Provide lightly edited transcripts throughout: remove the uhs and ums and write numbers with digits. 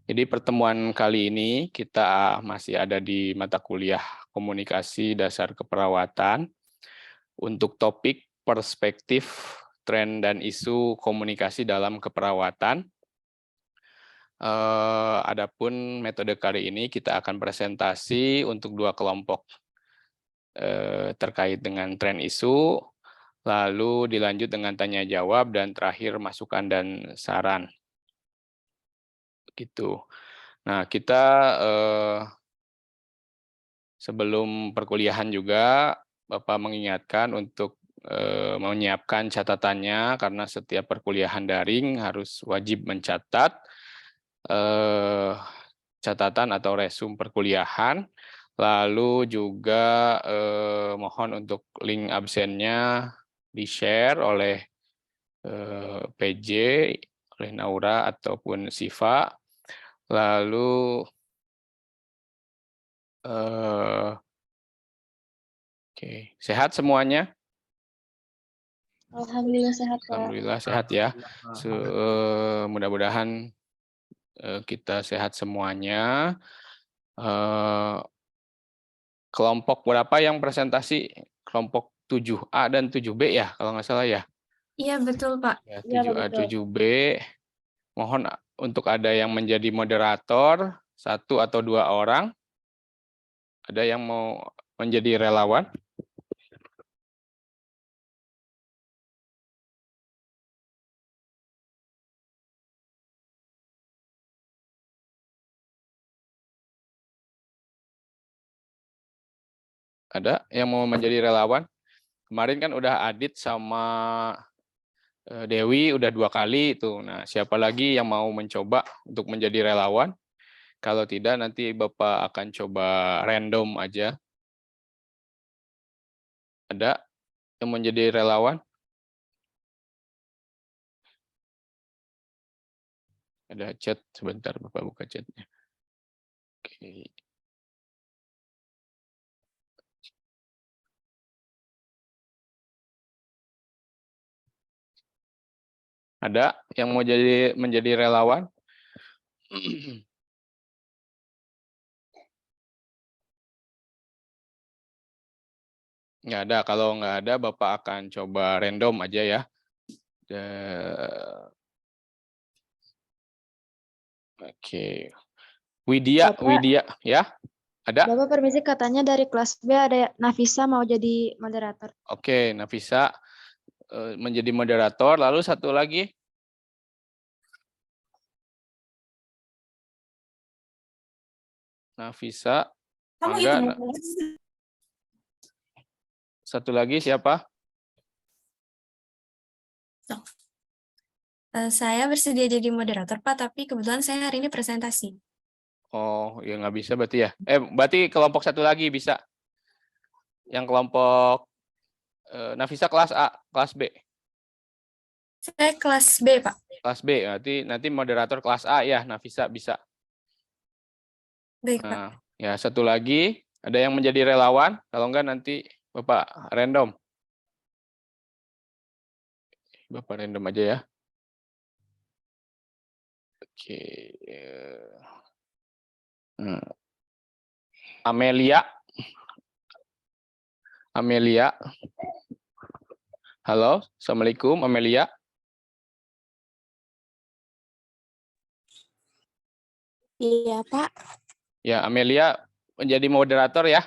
Jadi pertemuan kali ini kita masih ada di mata kuliah Komunikasi Dasar Keperawatan untuk topik perspektif, tren, dan isu komunikasi dalam keperawatan. Adapun metode kali ini kita akan presentasi untuk dua kelompok terkait dengan tren isu, lalu dilanjut dengan tanya jawab, dan terakhir masukan dan saran. Gitu. Nah, kita sebelum perkuliahan juga Bapak mengingatkan untuk menyiapkan catatannya karena setiap perkuliahan daring harus wajib mencatat catatan atau resume perkuliahan. Lalu juga mohon untuk link absennya di-share oleh PJ, oleh Naura ataupun Siva. Lalu oke, sehat semuanya? Alhamdulillah sehat, Pak. Alhamdulillah sehat ya. Mudah-mudahan kita sehat semuanya. Kelompok berapa yang presentasi? Kelompok 7A dan 7B ya, kalau nggak salah ya? Iya, betul, Pak. Ya, Iya, 7A, betul. 7B. Mohon untuk ada yang menjadi moderator, 1 atau 2 orang. Ada yang mau menjadi relawan? Ada yang mau menjadi relawan? Kemarin kan udah Adit sama Dewi udah 2 kali itu. Nah, siapa lagi yang mau mencoba untuk menjadi relawan? Kalau tidak, nanti Bapak akan coba random aja. Ada yang menjadi relawan? Ada chat, sebentar Bapak buka chatnya. Oke. Ada yang mau menjadi relawan? Nggak ada. Kalau nggak ada, Bapak akan coba random aja ya. Oke. Widya, Bapak, Widya, ya? Ada? Bapak permisi, katanya dari kelas B ada Nafisa mau jadi moderator. Oke, Nafisa menjadi moderator. Lalu satu lagi? Nafisa, Mangga. Satu lagi siapa? Saya bersedia jadi moderator, Pak, tapi kebetulan saya hari ini presentasi. Oh, ya nggak bisa berarti ya. Berarti kelompok satu lagi bisa. Yang kelompok Nafisa kelas A, kelas B. Saya kelas B, Pak. Kelas B, nanti moderator kelas A ya, Nafisa bisa. Baik, Pak. Nah, ya satu lagi, ada yang menjadi relawan? Kalau enggak nanti Bapak random. Bapak random aja ya. Oke. Amelia. Amelia. Halo, Assalamualaikum Amelia. Iya, Pak. Ya, Amelia menjadi moderator ya.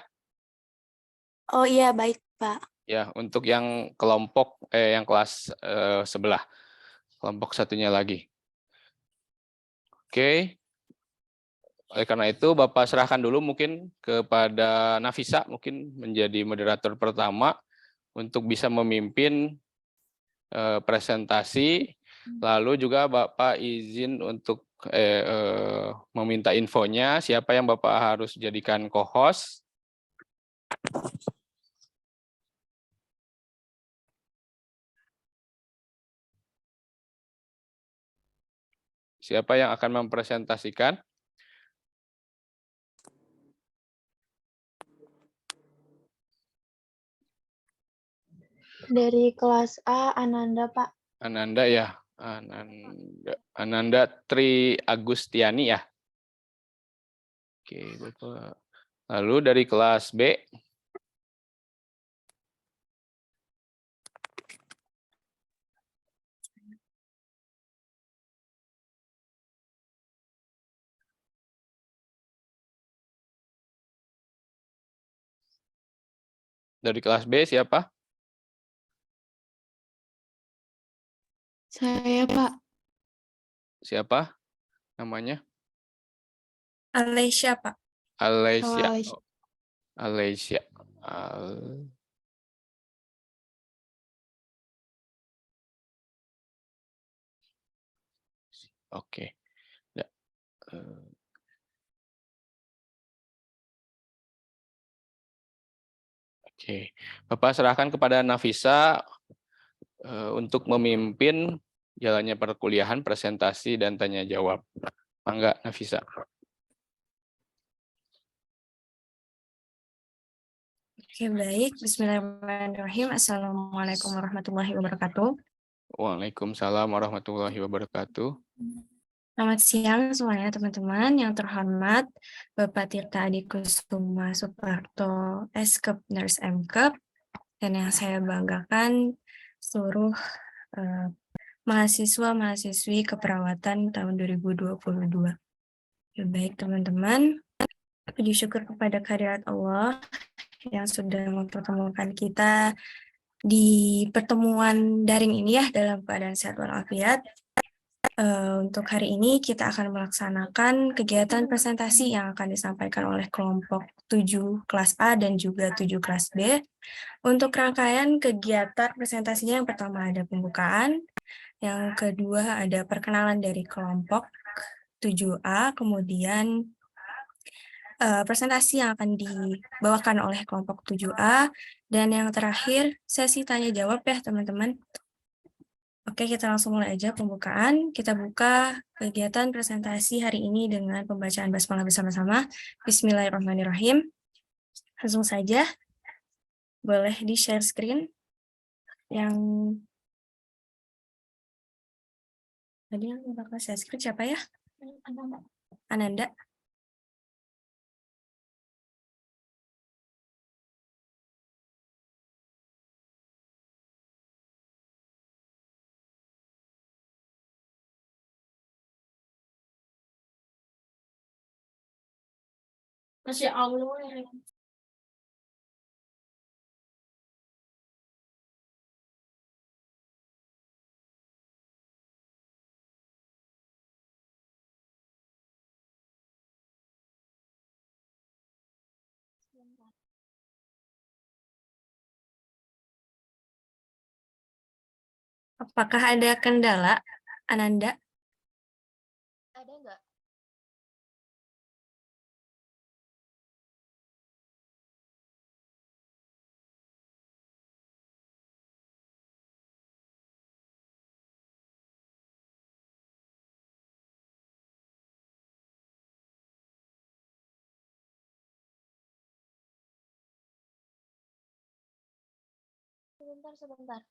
Oh iya, baik, Pak. Ya, untuk yang kelompok yang kelas sebelah. Kelompok satunya lagi. Oke. Oleh karena itu, Bapak serahkan dulu mungkin kepada Nafisa, mungkin menjadi moderator pertama untuk bisa memimpin presentasi. Lalu juga Bapak izin untuk meminta infonya, siapa yang Bapak harus jadikan co-host. Siapa yang akan mempresentasikan? Dari kelas A, Ananda, Pak. Ananda ya. Ananda Tri Agustiani ya. Oke, Bapak. Lalu dari kelas B? Dari kelas B siapa? Saya, Pak. Siapa namanya? Alesya, Pak. Alesya. Alesya. Alesya. Oke. Ya. Oke. Bapak serahkan kepada Nafisa untuk memimpin jalannya perkuliahan, presentasi, dan tanya jawab. Mangga, Nafisa. Oke, baik. Bismillahirrahmanirrahim. Assalamualaikum warahmatullahi wabarakatuh. Waalaikumsalam warahmatullahi wabarakatuh. Selamat siang semuanya teman-teman. Yang terhormat Bapak Tirta Adi Kusuma Suparto, Eskep Nurse MKep, dan yang saya banggakan seluruh mahasiswa-mahasiswi keperawatan tahun 2022. Ya, baik teman-teman, puji syukur kepada kehadirat Allah yang sudah mempertemukan kita di pertemuan daring ini ya dalam keadaan sehat walafiat. Untuk hari ini kita akan melaksanakan kegiatan presentasi yang akan disampaikan oleh kelompok 7 kelas A dan juga 7 kelas B. Untuk rangkaian kegiatan presentasinya yang pertama ada pembukaan, yang kedua ada perkenalan dari kelompok 7A, kemudian presentasi yang akan dibawakan oleh kelompok 7A, dan yang terakhir sesi tanya jawab ya teman-teman. Oke, kita langsung mulai aja pembukaan. Kita buka kegiatan presentasi hari ini dengan pembacaan basmalah bersama-sama. Bismillahirrahmanirrahim. Langsung saja, boleh di-share screen. Yang tadi yang bakal share screen siapa ya? Ananda. Masih Allah. Apakah ada kendala, Ananda? Ada nggak? Sebentar.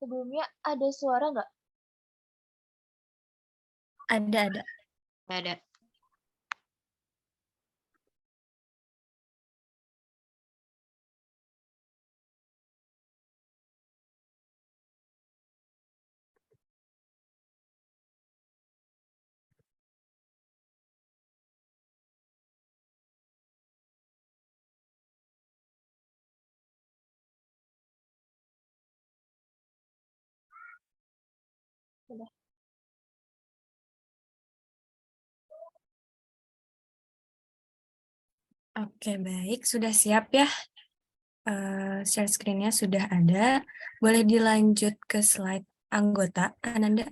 Sebelumnya ada suara nggak? Ada. Ada. Udah. Oke, baik. Sudah siap ya? Share screen-nya sudah ada. Boleh dilanjut ke slide anggota. Ananda.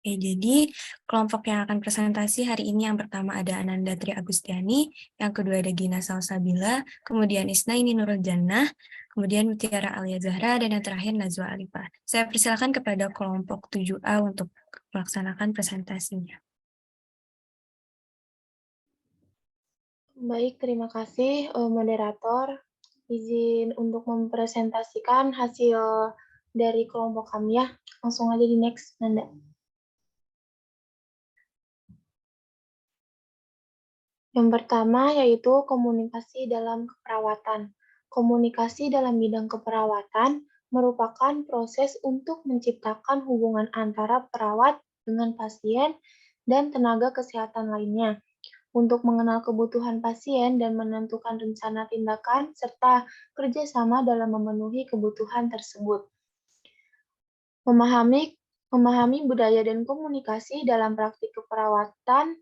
Oke, jadi kelompok yang akan presentasi hari ini yang pertama ada Ananda Tri Agustiani, yang kedua ada Gina Salsabila, kemudian Isnaini Nurul Jannah, kemudian Mutiara Alia Zahra, dan yang terakhir Najwa Alifah. Saya persilakan kepada kelompok 7A untuk melaksanakan presentasinya. Baik, terima kasih moderator. Izin untuk mempresentasikan hasil dari kelompok kami ya. Langsung aja di next, Nanda. Yang pertama yaitu komunikasi dalam keperawatan. Komunikasi dalam bidang keperawatan merupakan proses untuk menciptakan hubungan antara perawat dengan pasien dan tenaga kesehatan lainnya, untuk mengenal kebutuhan pasien dan menentukan rencana tindakan, serta kerjasama dalam memenuhi kebutuhan tersebut. Memahami budaya dan komunikasi dalam praktik keperawatan,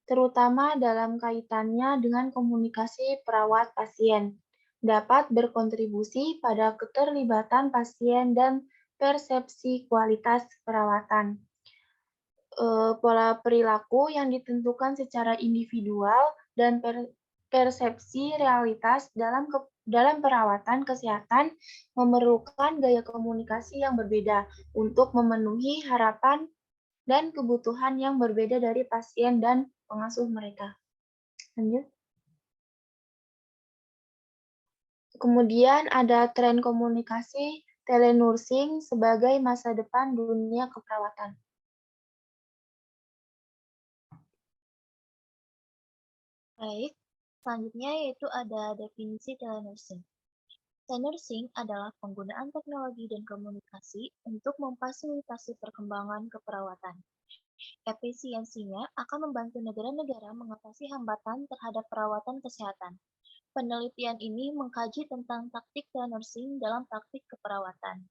terutama dalam kaitannya dengan komunikasi perawat-pasien, dapat berkontribusi pada keterlibatan pasien dan persepsi kualitas perawatan. Pola perilaku yang ditentukan secara individual dan persepsi realitas dalam perawatan kesehatan memerlukan gaya komunikasi yang berbeda untuk memenuhi harapan dan kebutuhan yang berbeda dari pasien dan pengasuh mereka. Lanjut. Kemudian ada tren komunikasi telenursing sebagai masa depan dunia keperawatan. Baik, selanjutnya yaitu ada definisi telenursing. Telenursing adalah penggunaan teknologi dan komunikasi untuk memfasilitasi perkembangan keperawatan. Efisiensinya akan membantu negara-negara mengatasi hambatan terhadap perawatan kesehatan. Penelitian ini mengkaji tentang taktik telenursing dalam praktik keperawatan.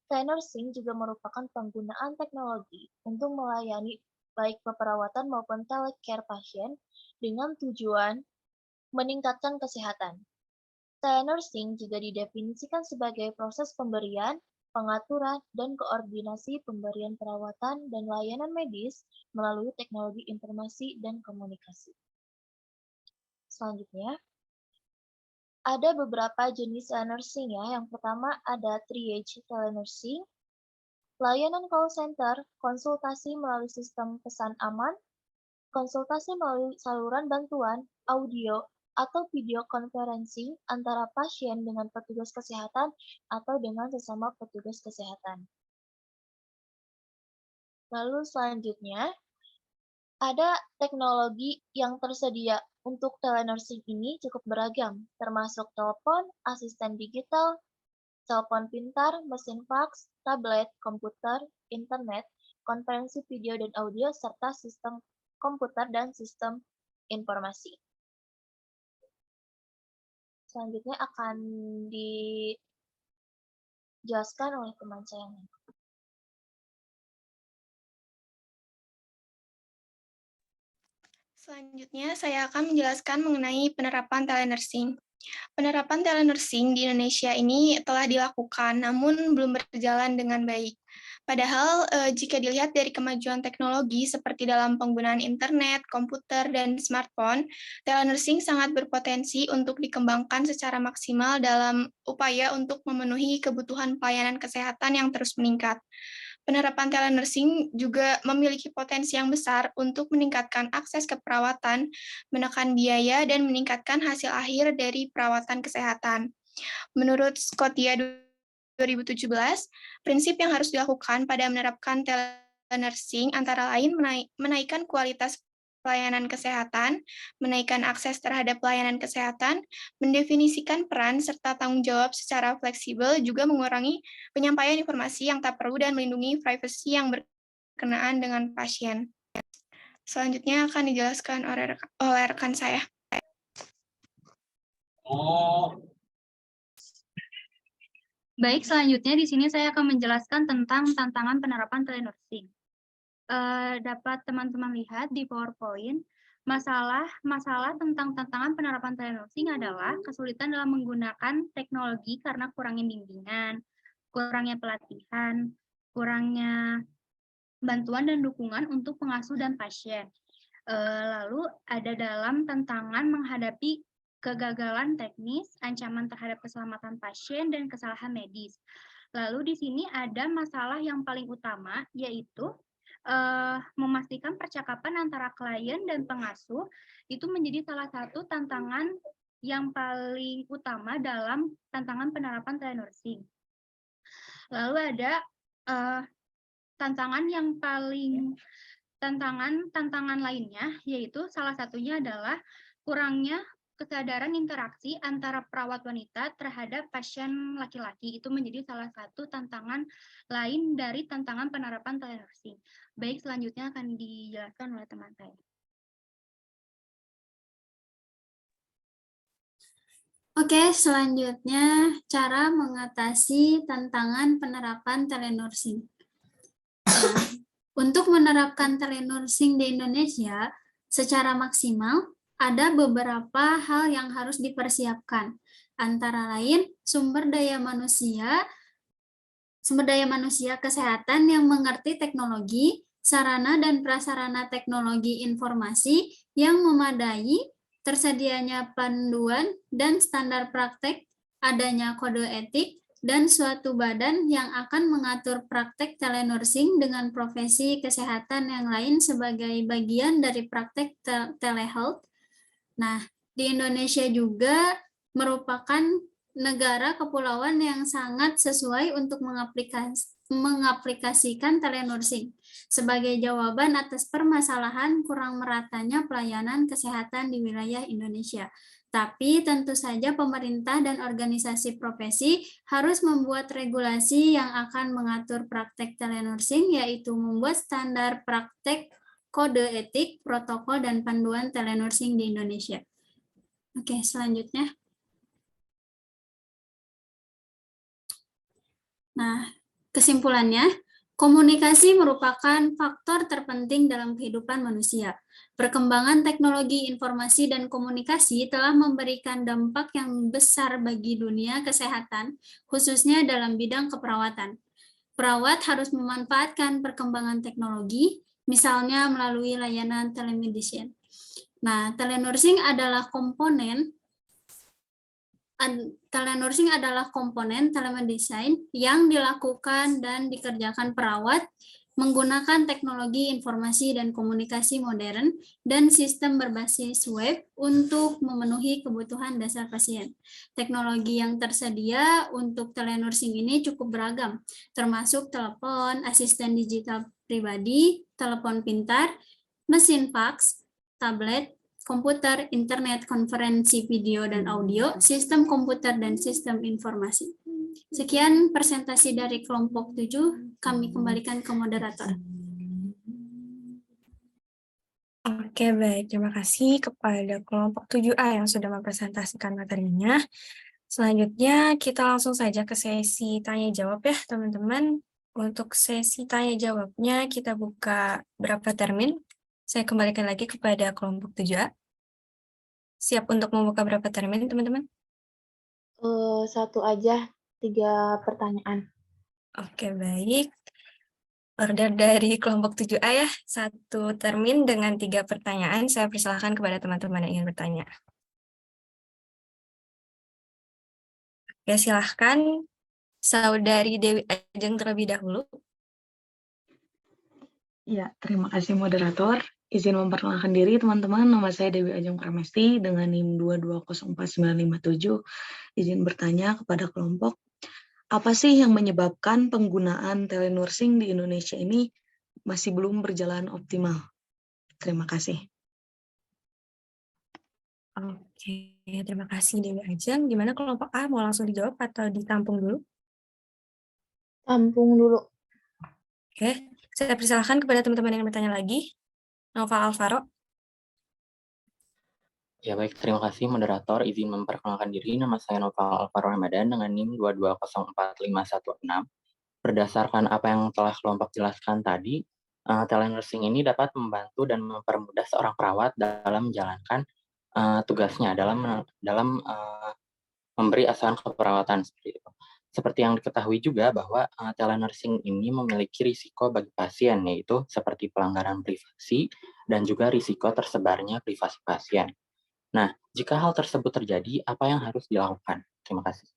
Telenursing juga merupakan penggunaan teknologi untuk melayani baik peperawatan maupun telecare pasien dengan tujuan meningkatkan kesehatan. Telenursing juga didefinisikan sebagai proses pemberian, pengaturan, dan koordinasi pemberian perawatan dan layanan medis melalui teknologi informasi dan komunikasi. Selanjutnya, ada beberapa jenis telenursing ya. Yang pertama ada triage telenursing, layanan call center, konsultasi melalui sistem pesan aman, konsultasi melalui saluran bantuan, audio, atau video conferencing antara pasien dengan petugas kesehatan atau dengan sesama petugas kesehatan. Lalu selanjutnya, ada teknologi yang tersedia untuk telenursing ini cukup beragam, termasuk telepon, asisten digital, telepon pintar, mesin fax, tablet, komputer, internet, konferensi video dan audio, serta sistem komputer dan sistem informasi. Selanjutnya akan dijelaskan oleh teman saya. Selanjutnya, saya akan menjelaskan mengenai penerapan telenursing. Penerapan telenursing di Indonesia ini telah dilakukan, namun belum berjalan dengan baik. Padahal, jika dilihat dari kemajuan teknologi seperti dalam penggunaan internet, komputer, dan smartphone, telenursing sangat berpotensi untuk dikembangkan secara maksimal dalam upaya untuk memenuhi kebutuhan pelayanan kesehatan yang terus meningkat. Penerapan telenursing juga memiliki potensi yang besar untuk meningkatkan akses ke perawatan, menekan biaya, dan meningkatkan hasil akhir dari perawatan kesehatan. Menurut Scotia 2017, prinsip yang harus dilakukan pada menerapkan telenursing antara lain menaikkan kualitas pelayanan kesehatan, menaikkan akses terhadap pelayanan kesehatan, mendefinisikan peran serta tanggung jawab secara fleksibel, juga mengurangi penyampaian informasi yang tak perlu dan melindungi privasi yang berkenaan dengan pasien. Selanjutnya akan dijelaskan oleh rekan saya. Baik, selanjutnya di sini saya akan menjelaskan tentang tantangan penerapan telenursing. Dapat teman-teman lihat di PowerPoint Masalah tentang tantangan penerapan telenursing adalah kesulitan dalam menggunakan teknologi karena kurangnya bimbingan, kurangnya pelatihan, kurangnya bantuan dan dukungan untuk pengasuh dan pasien. Lalu ada dalam tantangan menghadapi kegagalan teknis, ancaman terhadap keselamatan pasien, dan kesalahan medis. Lalu di sini ada masalah yang paling utama, yaitu memastikan percakapan antara klien dan pengasuh itu menjadi salah satu tantangan yang paling utama dalam tantangan penerapan telenursing. Lalu ada tantangan lainnya, yaitu salah satunya adalah kurangnya kesadaran interaksi antara perawat wanita terhadap pasien laki-laki. Itu menjadi salah satu tantangan lain dari tantangan penerapan telenursing. Baik, selanjutnya akan dijelaskan oleh teman saya. Oke, selanjutnya cara mengatasi tantangan penerapan telenursing. Untuk menerapkan telenursing di Indonesia secara maksimal, ada beberapa hal yang harus dipersiapkan. Antara lain, sumber daya manusia kesehatan yang mengerti teknologi, sarana dan prasarana teknologi informasi yang memadai, tersedianya panduan dan standar praktek, adanya kode etik, dan suatu badan yang akan mengatur praktek telenursing dengan profesi kesehatan yang lain sebagai bagian dari praktek telehealth. Nah, di Indonesia juga merupakan negara kepulauan yang sangat sesuai untuk mengaplikasikan telenursing sebagai jawaban atas permasalahan kurang meratanya pelayanan kesehatan di wilayah Indonesia. Tapi tentu saja pemerintah dan organisasi profesi harus membuat regulasi yang akan mengatur praktek telenursing, yaitu membuat standar praktek, kode etik, protokol, dan panduan telenursing di Indonesia. Oke, selanjutnya. Nah, kesimpulannya, komunikasi merupakan faktor terpenting dalam kehidupan manusia. Perkembangan teknologi informasi dan komunikasi telah memberikan dampak yang besar bagi dunia kesehatan, khususnya dalam bidang keperawatan. Perawat harus memanfaatkan perkembangan teknologi, misalnya melalui layanan telemedicine. Nah, telenursing adalah komponen telemedicine yang dilakukan dan dikerjakan perawat menggunakan teknologi informasi dan komunikasi modern dan sistem berbasis web untuk memenuhi kebutuhan dasar pasien. Teknologi yang tersedia untuk telenursing ini cukup beragam, termasuk telepon, asisten digital pribadi, telepon pintar, mesin fax, tablet, komputer, internet, konferensi video dan audio, sistem komputer, dan sistem informasi. Sekian presentasi dari kelompok 7, kami kembalikan ke moderator. Oke, baik. Terima kasih kepada kelompok 7A yang sudah mempresentasikan materinya. Selanjutnya, kita langsung saja ke sesi tanya-jawab ya, teman-teman. Untuk sesi tanya-jawabnya, kita buka berapa termin. Saya kembalikan lagi kepada kelompok 7A. Siap untuk membuka berapa termin, teman-teman? Satu aja, 3 pertanyaan. Oke, baik. Order dari kelompok 7A ya, 1 termin dengan 3 pertanyaan. Saya persilahkan kepada teman-teman yang ingin bertanya. Oke, silahkan Saudari Dewi Ajeng terlebih dahulu. Ya, terima kasih moderator. Izin memperkenalkan diri teman-teman, nama saya Dewi Ajeng Pramesti dengan NIM 2204957. Izin bertanya kepada kelompok, apa sih yang menyebabkan penggunaan telenursing di Indonesia ini masih belum berjalan optimal? Terima kasih. Oke, terima kasih Dewi Ajeng. Gimana kelompok A, mau langsung dijawab atau ditampung dulu? Tampung dulu. Oke, saya persilahkan kepada teman-teman yang bertanya lagi. Nova Alvaro. Ya baik, terima kasih moderator. Izin memperkenalkan diri, nama saya Nova Alvaro Ramadan dengan NIM 2204516. Berdasarkan apa yang telah kelompok jelaskan tadi, Telenursing ini dapat membantu dan mempermudah seorang perawat dalam menjalankan tugasnya dalam memberi asuhan keperawatan seperti itu. Seperti yang diketahui juga bahwa telenursing ini memiliki risiko bagi pasien, yaitu seperti pelanggaran privasi dan juga risiko tersebarnya privasi pasien. Nah, jika hal tersebut terjadi, apa yang harus dilakukan? Terima kasih.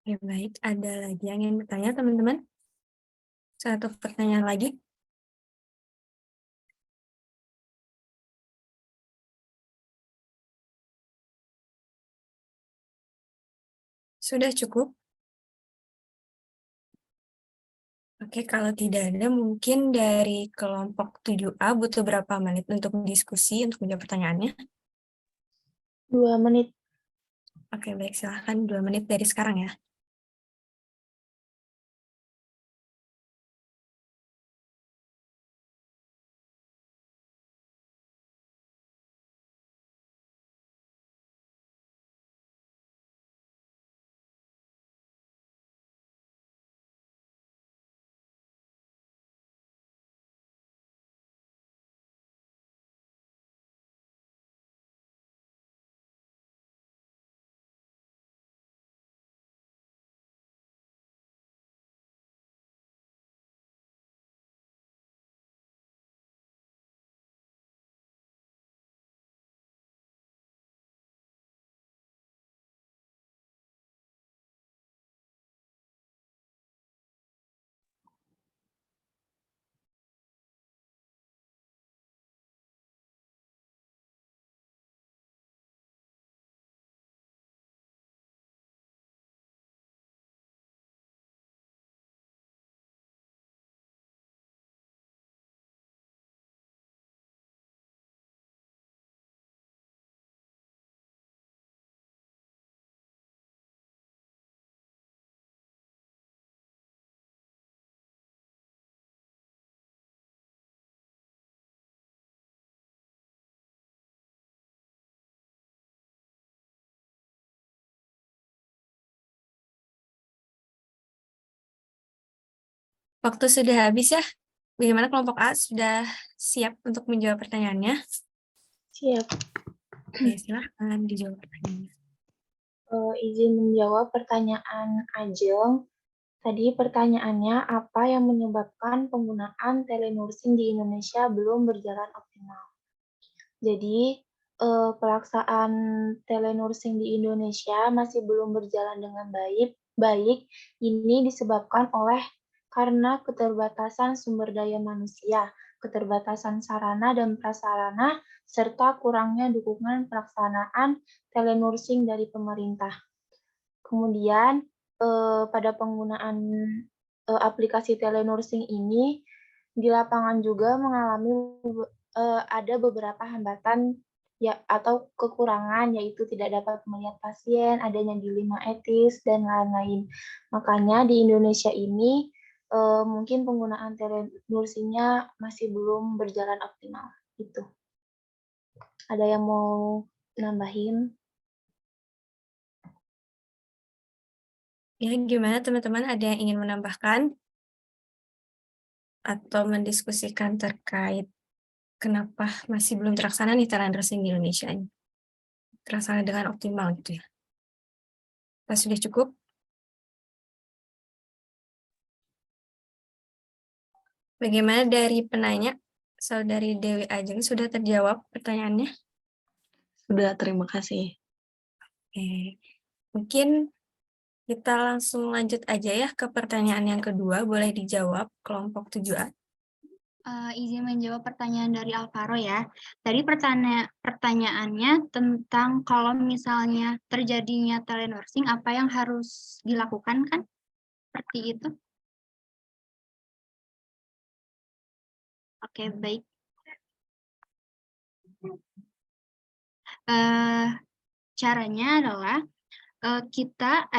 Ya, baik, ada lagi yang ingin bertanya, teman-teman? Satu pertanyaan lagi. Sudah cukup? Oke, kalau tidak ada, mungkin dari kelompok 7A butuh berapa menit untuk diskusi, untuk menjawab pertanyaannya? 2 menit. Oke, baik, silahkan 2 menit dari sekarang ya. Waktu sudah habis ya. Bagaimana kelompok A sudah siap untuk menjawab pertanyaannya? Siap. Oke, silahkan dijawab pertanyaannya. Izin menjawab pertanyaan Ajeng. Tadi pertanyaannya, apa yang menyebabkan penggunaan telenursing di Indonesia belum berjalan optimal? Jadi, pelaksanaan telenursing di Indonesia masih belum berjalan dengan baik. Ini disebabkan karena keterbatasan sumber daya manusia, keterbatasan sarana dan prasarana, serta kurangnya dukungan pelaksanaan telenursing dari pemerintah. Kemudian, pada penggunaan aplikasi telenursing ini, di lapangan juga mengalami ada beberapa hambatan ya atau kekurangan, yaitu tidak dapat melihat pasien, adanya dilema etis, dan lain-lain. Makanya di Indonesia ini mungkin penggunaan telenursingnya masih belum berjalan optimal. Itu. Ada yang mau nambahin? Ya, gimana teman-teman? Ada yang ingin menambahkan? Atau mendiskusikan terkait kenapa masih belum terlaksana nih telenursing di Indonesia ini? Terlaksana dengan optimal gitu ya. Apa sudah cukup? Bagaimana dari penanya? Saudari Dewi Ajeng, sudah terjawab pertanyaannya? Sudah, terima kasih. Oke. Mungkin kita langsung lanjut aja ya ke pertanyaan yang kedua. Boleh dijawab kelompok 7A. Izin menjawab pertanyaan dari Alvaro ya. Tadi pertanyaannya tentang kalau misalnya terjadinya telenursing, apa yang harus dilakukan kan? Seperti itu. Oke, baik. Caranya adalah kita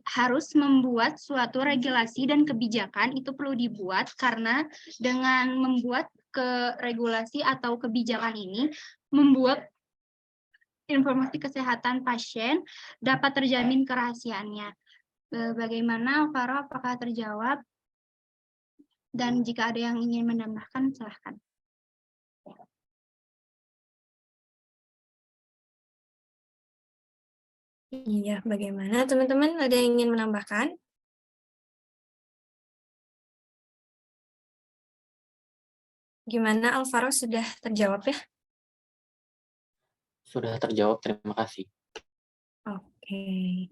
harus membuat suatu regulasi dan kebijakan. Itu perlu dibuat karena dengan membuat regulasi atau kebijakan ini membuat informasi kesehatan pasien dapat terjamin kerahasiaannya. Bagaimana, Alvaro, apakah terjawab? Dan jika ada yang ingin menambahkan, silahkan. Iya, bagaimana teman-teman? Ada yang ingin menambahkan? Gimana, Alvaro, sudah terjawab ya? Sudah terjawab, terima kasih. Oke.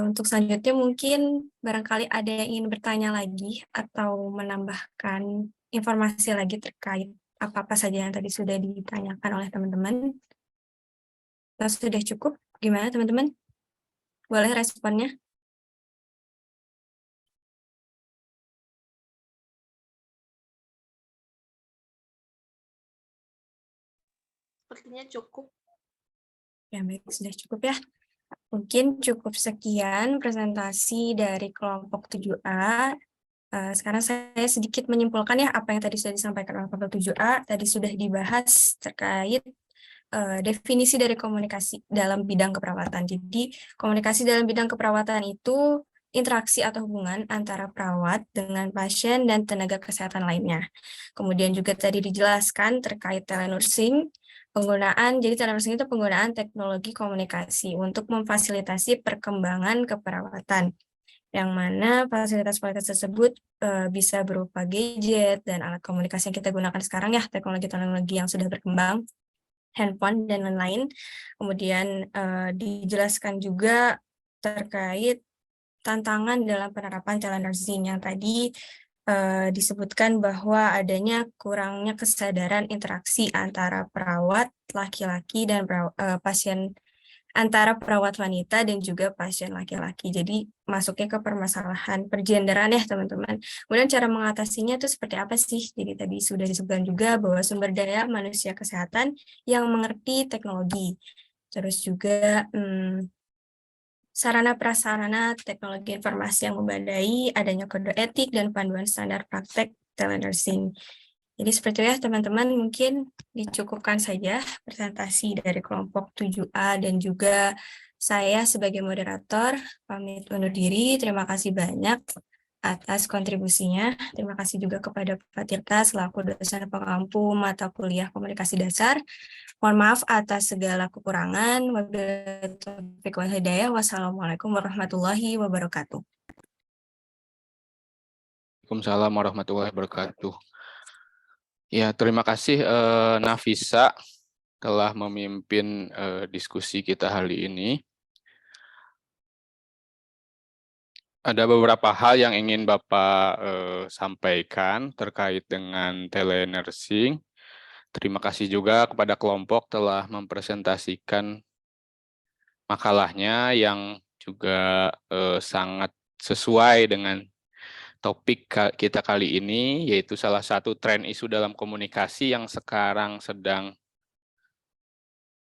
Untuk selanjutnya mungkin barangkali ada yang ingin bertanya lagi atau menambahkan informasi lagi terkait apa-apa saja yang tadi sudah ditanyakan oleh teman-teman. Atau sudah cukup? Gimana teman-teman? Boleh responnya? Sepertinya cukup. Ya, baik, sudah cukup ya. Mungkin cukup sekian presentasi dari kelompok 7A. Sekarang saya sedikit menyimpulkan ya apa yang tadi sudah disampaikan oleh kelompok 7A. Tadi sudah dibahas terkait definisi dari komunikasi dalam bidang keperawatan. Jadi, komunikasi dalam bidang keperawatan itu interaksi atau hubungan antara perawat dengan pasien dan tenaga kesehatan lainnya. Kemudian juga tadi dijelaskan terkait telenursing, jadi telenursing itu penggunaan teknologi komunikasi untuk memfasilitasi perkembangan keperawatan, yang mana fasilitas-fasilitas tersebut bisa berupa gadget dan alat komunikasi yang kita gunakan sekarang ya, teknologi-teknologi yang sudah berkembang, handphone, dan lain-lain. Kemudian dijelaskan juga terkait tantangan dalam penerapan telenursing yang tadi disebutkan bahwa adanya kurangnya kesadaran interaksi antara perawat laki-laki dan pasien, antara perawat wanita dan juga pasien laki-laki. Jadi masuknya ke permasalahan pergenderan ya teman-teman. Kemudian cara mengatasinya itu seperti apa sih? Jadi tadi sudah disebutkan juga bahwa sumber daya manusia kesehatan yang mengerti teknologi. Terus juga sarana prasarana teknologi informasi yang memadai, adanya kode etik dan panduan standar praktek telenursing. Jadi seperti itu ya teman-teman, mungkin dicukupkan saja presentasi dari kelompok 7A dan juga saya sebagai moderator pamit undur diri. Terima kasih banyak atas kontribusinya. Terima kasih juga kepada Pak Tirta selaku dosen pengampu mata kuliah komunikasi dasar. Mohon maaf atas segala kekurangan. Wabillahi taufiq wal hidayah. Wassalamualaikum warahmatullahi wabarakatuh. Waalaikumsalam warahmatullahi wabarakatuh. Ya, terima kasih Nafisa telah memimpin diskusi kita hari ini. Ada beberapa hal yang ingin Bapak sampaikan terkait dengan telenursing. Terima kasih juga kepada kelompok telah mempresentasikan makalahnya yang juga sangat sesuai dengan topik kita kali ini, yaitu salah satu tren isu dalam komunikasi yang sekarang sedang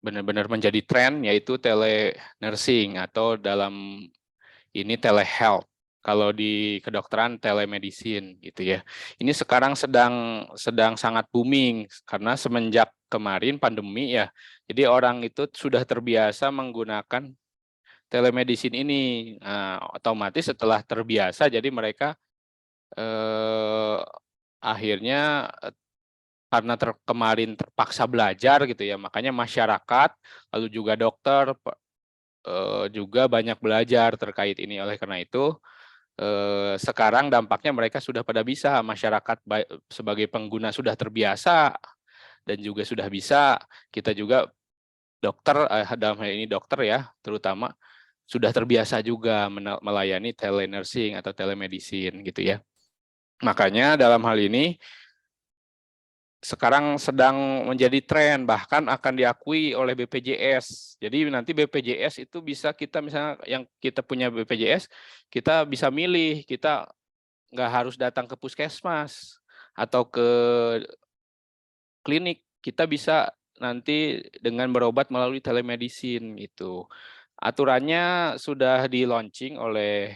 benar-benar menjadi tren, yaitu telenursing atau dalam ini telehealth. Kalau di kedokteran telemedicine gitu ya. Ini sekarang sedang sangat booming karena semenjak kemarin pandemi ya. Jadi orang itu sudah terbiasa menggunakan telemedicine ini. Nah, otomatis setelah terbiasa jadi mereka akhirnya karena kemarin terpaksa belajar gitu ya. Makanya masyarakat lalu juga dokter juga banyak belajar terkait ini. Oleh karena itu sekarang dampaknya mereka sudah pada bisa, masyarakat sebagai pengguna sudah terbiasa dan juga sudah bisa, kita juga dokter dalam hal ini dokter ya terutama sudah terbiasa juga melayani telenursing atau telemedicine gitu ya. Makanya dalam hal ini sekarang sedang menjadi tren, bahkan akan diakui oleh BPJS. Jadi nanti BPJS itu bisa kita misalnya yang kita punya BPJS, kita bisa milih, kita nggak harus datang ke puskesmas atau ke klinik, kita bisa nanti dengan berobat melalui telemedicine gitu. Aturannya sudah di-launching oleh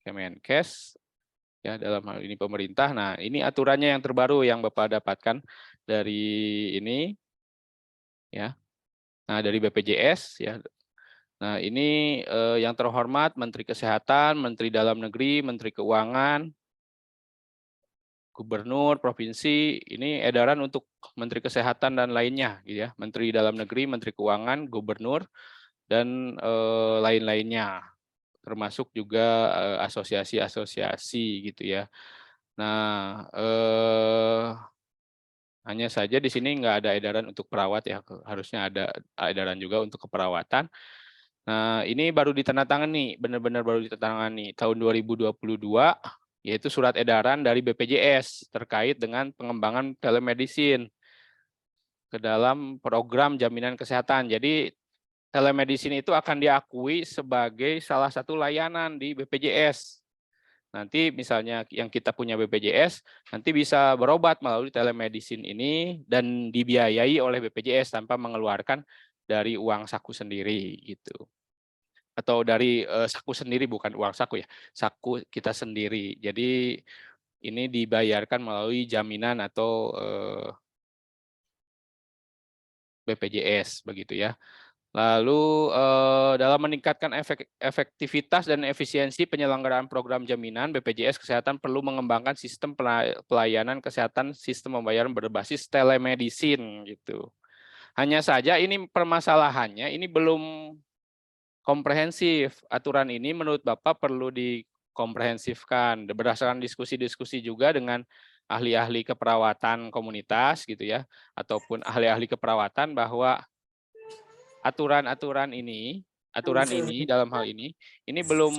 Kemenkes. ya, dalam hal ini pemerintah. Nah, ini aturannya yang terbaru yang Bapak dapatkan dari ini, ya. Nah, dari BPJS, ya. Nah, ini yang terhormat Menteri Kesehatan, Menteri Dalam Negeri, Menteri Keuangan, Gubernur, Provinsi, ini edaran untuk Menteri Kesehatan dan lainnya, gitu ya. Menteri Dalam Negeri, Menteri Keuangan, Gubernur, dan lain-lainnya, termasuk juga asosiasi-asosiasi, gitu ya. Nah, hanya saja di sini nggak ada edaran untuk perawat ya, harusnya ada edaran juga untuk keperawatan. Nah, ini baru ditandatangani, benar-benar baru ditandatangani tahun 2022, yaitu surat edaran dari BPJS terkait dengan pengembangan telemedicine ke dalam program jaminan kesehatan. Jadi telemedicine itu akan diakui sebagai salah satu layanan di BPJS. Nanti misalnya yang kita punya BPJS, nanti bisa berobat melalui telemedicine ini dan dibiayai oleh BPJS tanpa mengeluarkan dari uang saku sendiri gitu. Atau dari saku sendiri, bukan uang saku ya, saku kita sendiri. Jadi ini dibayarkan melalui jaminan atau BPJS begitu ya. Lalu dalam meningkatkan efektivitas dan efisiensi penyelenggaraan program jaminan, BPJS Kesehatan perlu mengembangkan sistem pelayanan kesehatan sistem pembayaran berbasis telemedicine gitu. Hanya saja ini permasalahannya ini belum komprehensif. Aturan ini menurut Bapak perlu dikomprehensifkan berdasarkan diskusi-diskusi juga dengan ahli-ahli keperawatan komunitas gitu ya, ataupun ahli-ahli keperawatan bahwa aturan ini dalam hal ini belum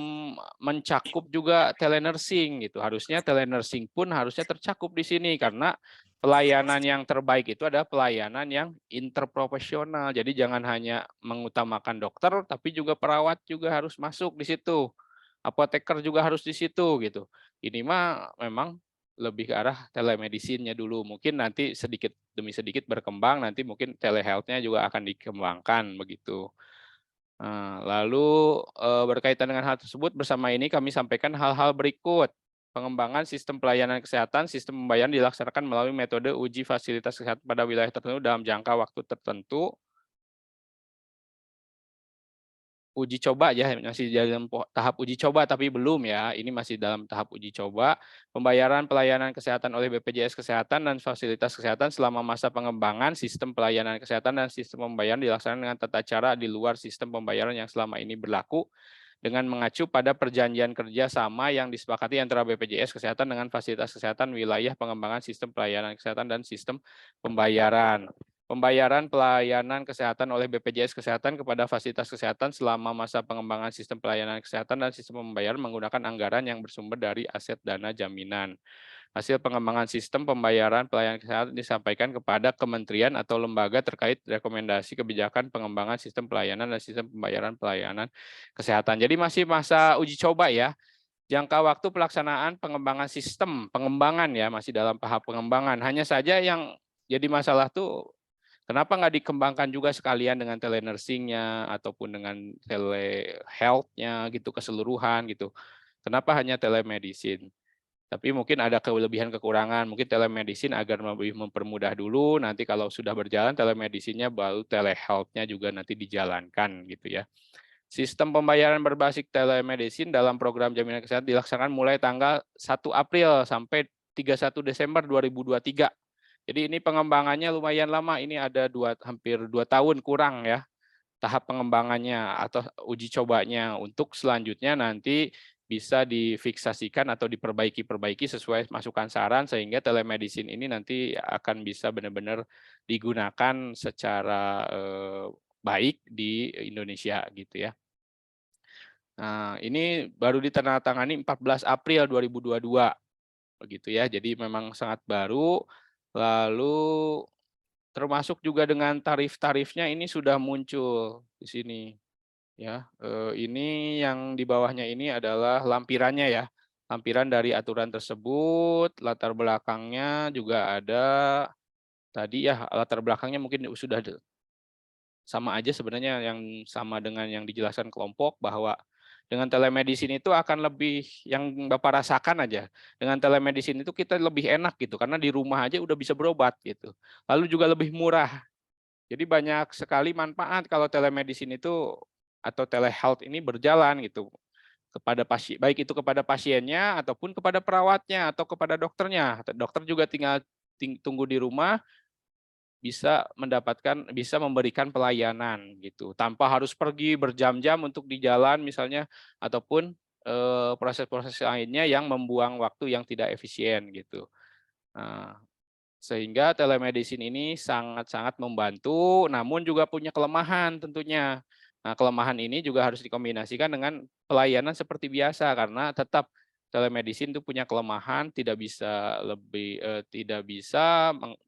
mencakup juga telenursing gitu. Harusnya telenursing pun harusnya tercakup di sini karena pelayanan yang terbaik itu adalah pelayanan yang interprofesional. Jadi jangan hanya mengutamakan dokter, tapi juga perawat juga harus masuk di situ. Apoteker juga harus di situ gitu. Ini mah memang lebih ke arah telemedicine-nya dulu. Mungkin nanti sedikit demi sedikit berkembang, nanti mungkin telehealth-nya juga akan dikembangkan begitu. Lalu berkaitan dengan hal tersebut, bersama ini kami sampaikan hal-hal berikut. Pengembangan sistem pelayanan kesehatan, sistem pembayaran dilaksanakan melalui metode uji fasilitas kesehatan pada wilayah tertentu dalam jangka waktu tertentu. Uji coba ya, masih dalam tahap uji coba tapi belum ya, ini masih dalam tahap uji coba. Pembayaran pelayanan kesehatan oleh BPJS Kesehatan dan fasilitas kesehatan selama masa pengembangan sistem pelayanan kesehatan dan sistem pembayaran dilaksanakan dengan tata cara di luar sistem pembayaran yang selama ini berlaku dengan mengacu pada perjanjian kerja sama yang disepakati antara BPJS Kesehatan dengan fasilitas kesehatan wilayah pengembangan sistem pelayanan kesehatan dan sistem pembayaran. Pembayaran pelayanan kesehatan oleh BPJS Kesehatan kepada fasilitas kesehatan selama masa pengembangan sistem pelayanan kesehatan dan sistem pembayaran menggunakan anggaran yang bersumber dari aset dana jaminan. Hasil pengembangan sistem pembayaran pelayanan kesehatan disampaikan kepada kementerian atau lembaga terkait rekomendasi kebijakan pengembangan sistem pelayanan dan sistem pembayaran pelayanan kesehatan. Jadi masih masa uji coba ya. Jangka waktu pelaksanaan pengembangan sistem, pengembangan ya, masih dalam tahap pengembangan. Hanya saja yang jadi masalah tuh kenapa nggak dikembangkan juga sekalian dengan telenursing-nya ataupun dengan telehealth-nya gitu keseluruhan gitu. Kenapa hanya telemedicine? Tapi mungkin ada kelebihan kekurangan. Mungkin telemedicine agar lebih mempermudah dulu. Nanti kalau sudah berjalan telemedicine-nya baru telehealth-nya juga nanti dijalankan gitu ya. Sistem pembayaran berbasis telemedicine dalam program jaminan kesehatan dilaksanakan mulai tanggal 1 April sampai 31 Desember 2023. Jadi ini pengembangannya lumayan lama, ini ada hampir 2 tahun kurang ya tahap pengembangannya atau uji cobanya untuk selanjutnya nanti bisa difiksasikan atau diperbaiki sesuai masukan saran sehingga telemedicine ini nanti akan bisa benar-benar digunakan secara baik di Indonesia gitu ya. Nah, ini baru ditandatangani 14 April 2022 begitu ya. Jadi memang sangat baru. Lalu termasuk juga dengan tarif-tarifnya ini sudah muncul di sini ya. Ini yang di bawahnya ini adalah lampirannya ya. Lampiran dari aturan tersebut, latar belakangnya juga ada tadi ya, latar belakangnya mungkin sudah sama aja sebenarnya yang sama dengan yang dijelaskan kelompok bahwa Dengan telemedicine itu akan lebih, yang Bapak rasakan aja, dengan telemedicine itu kita lebih enak gitu, karena di rumah aja udah bisa berobat gitu. Lalu juga lebih murah. Jadi banyak sekali manfaat kalau telemedicine itu atau telehealth ini berjalan gitu kepada pasien, baik itu kepada pasiennya ataupun kepada perawatnya atau kepada dokternya. Dokter juga tinggal tunggu di rumah, bisa memberikan pelayanan gitu tanpa harus pergi berjam-jam untuk di jalan misalnya, ataupun proses-proses lainnya yang membuang waktu yang tidak efisien gitu. Nah, sehingga telemedicine ini sangat-sangat membantu, namun juga punya kelemahan tentunya. Nah, kelemahan ini juga harus dikombinasikan dengan pelayanan seperti biasa, karena tetap telemedicine itu punya kelemahan, tidak bisa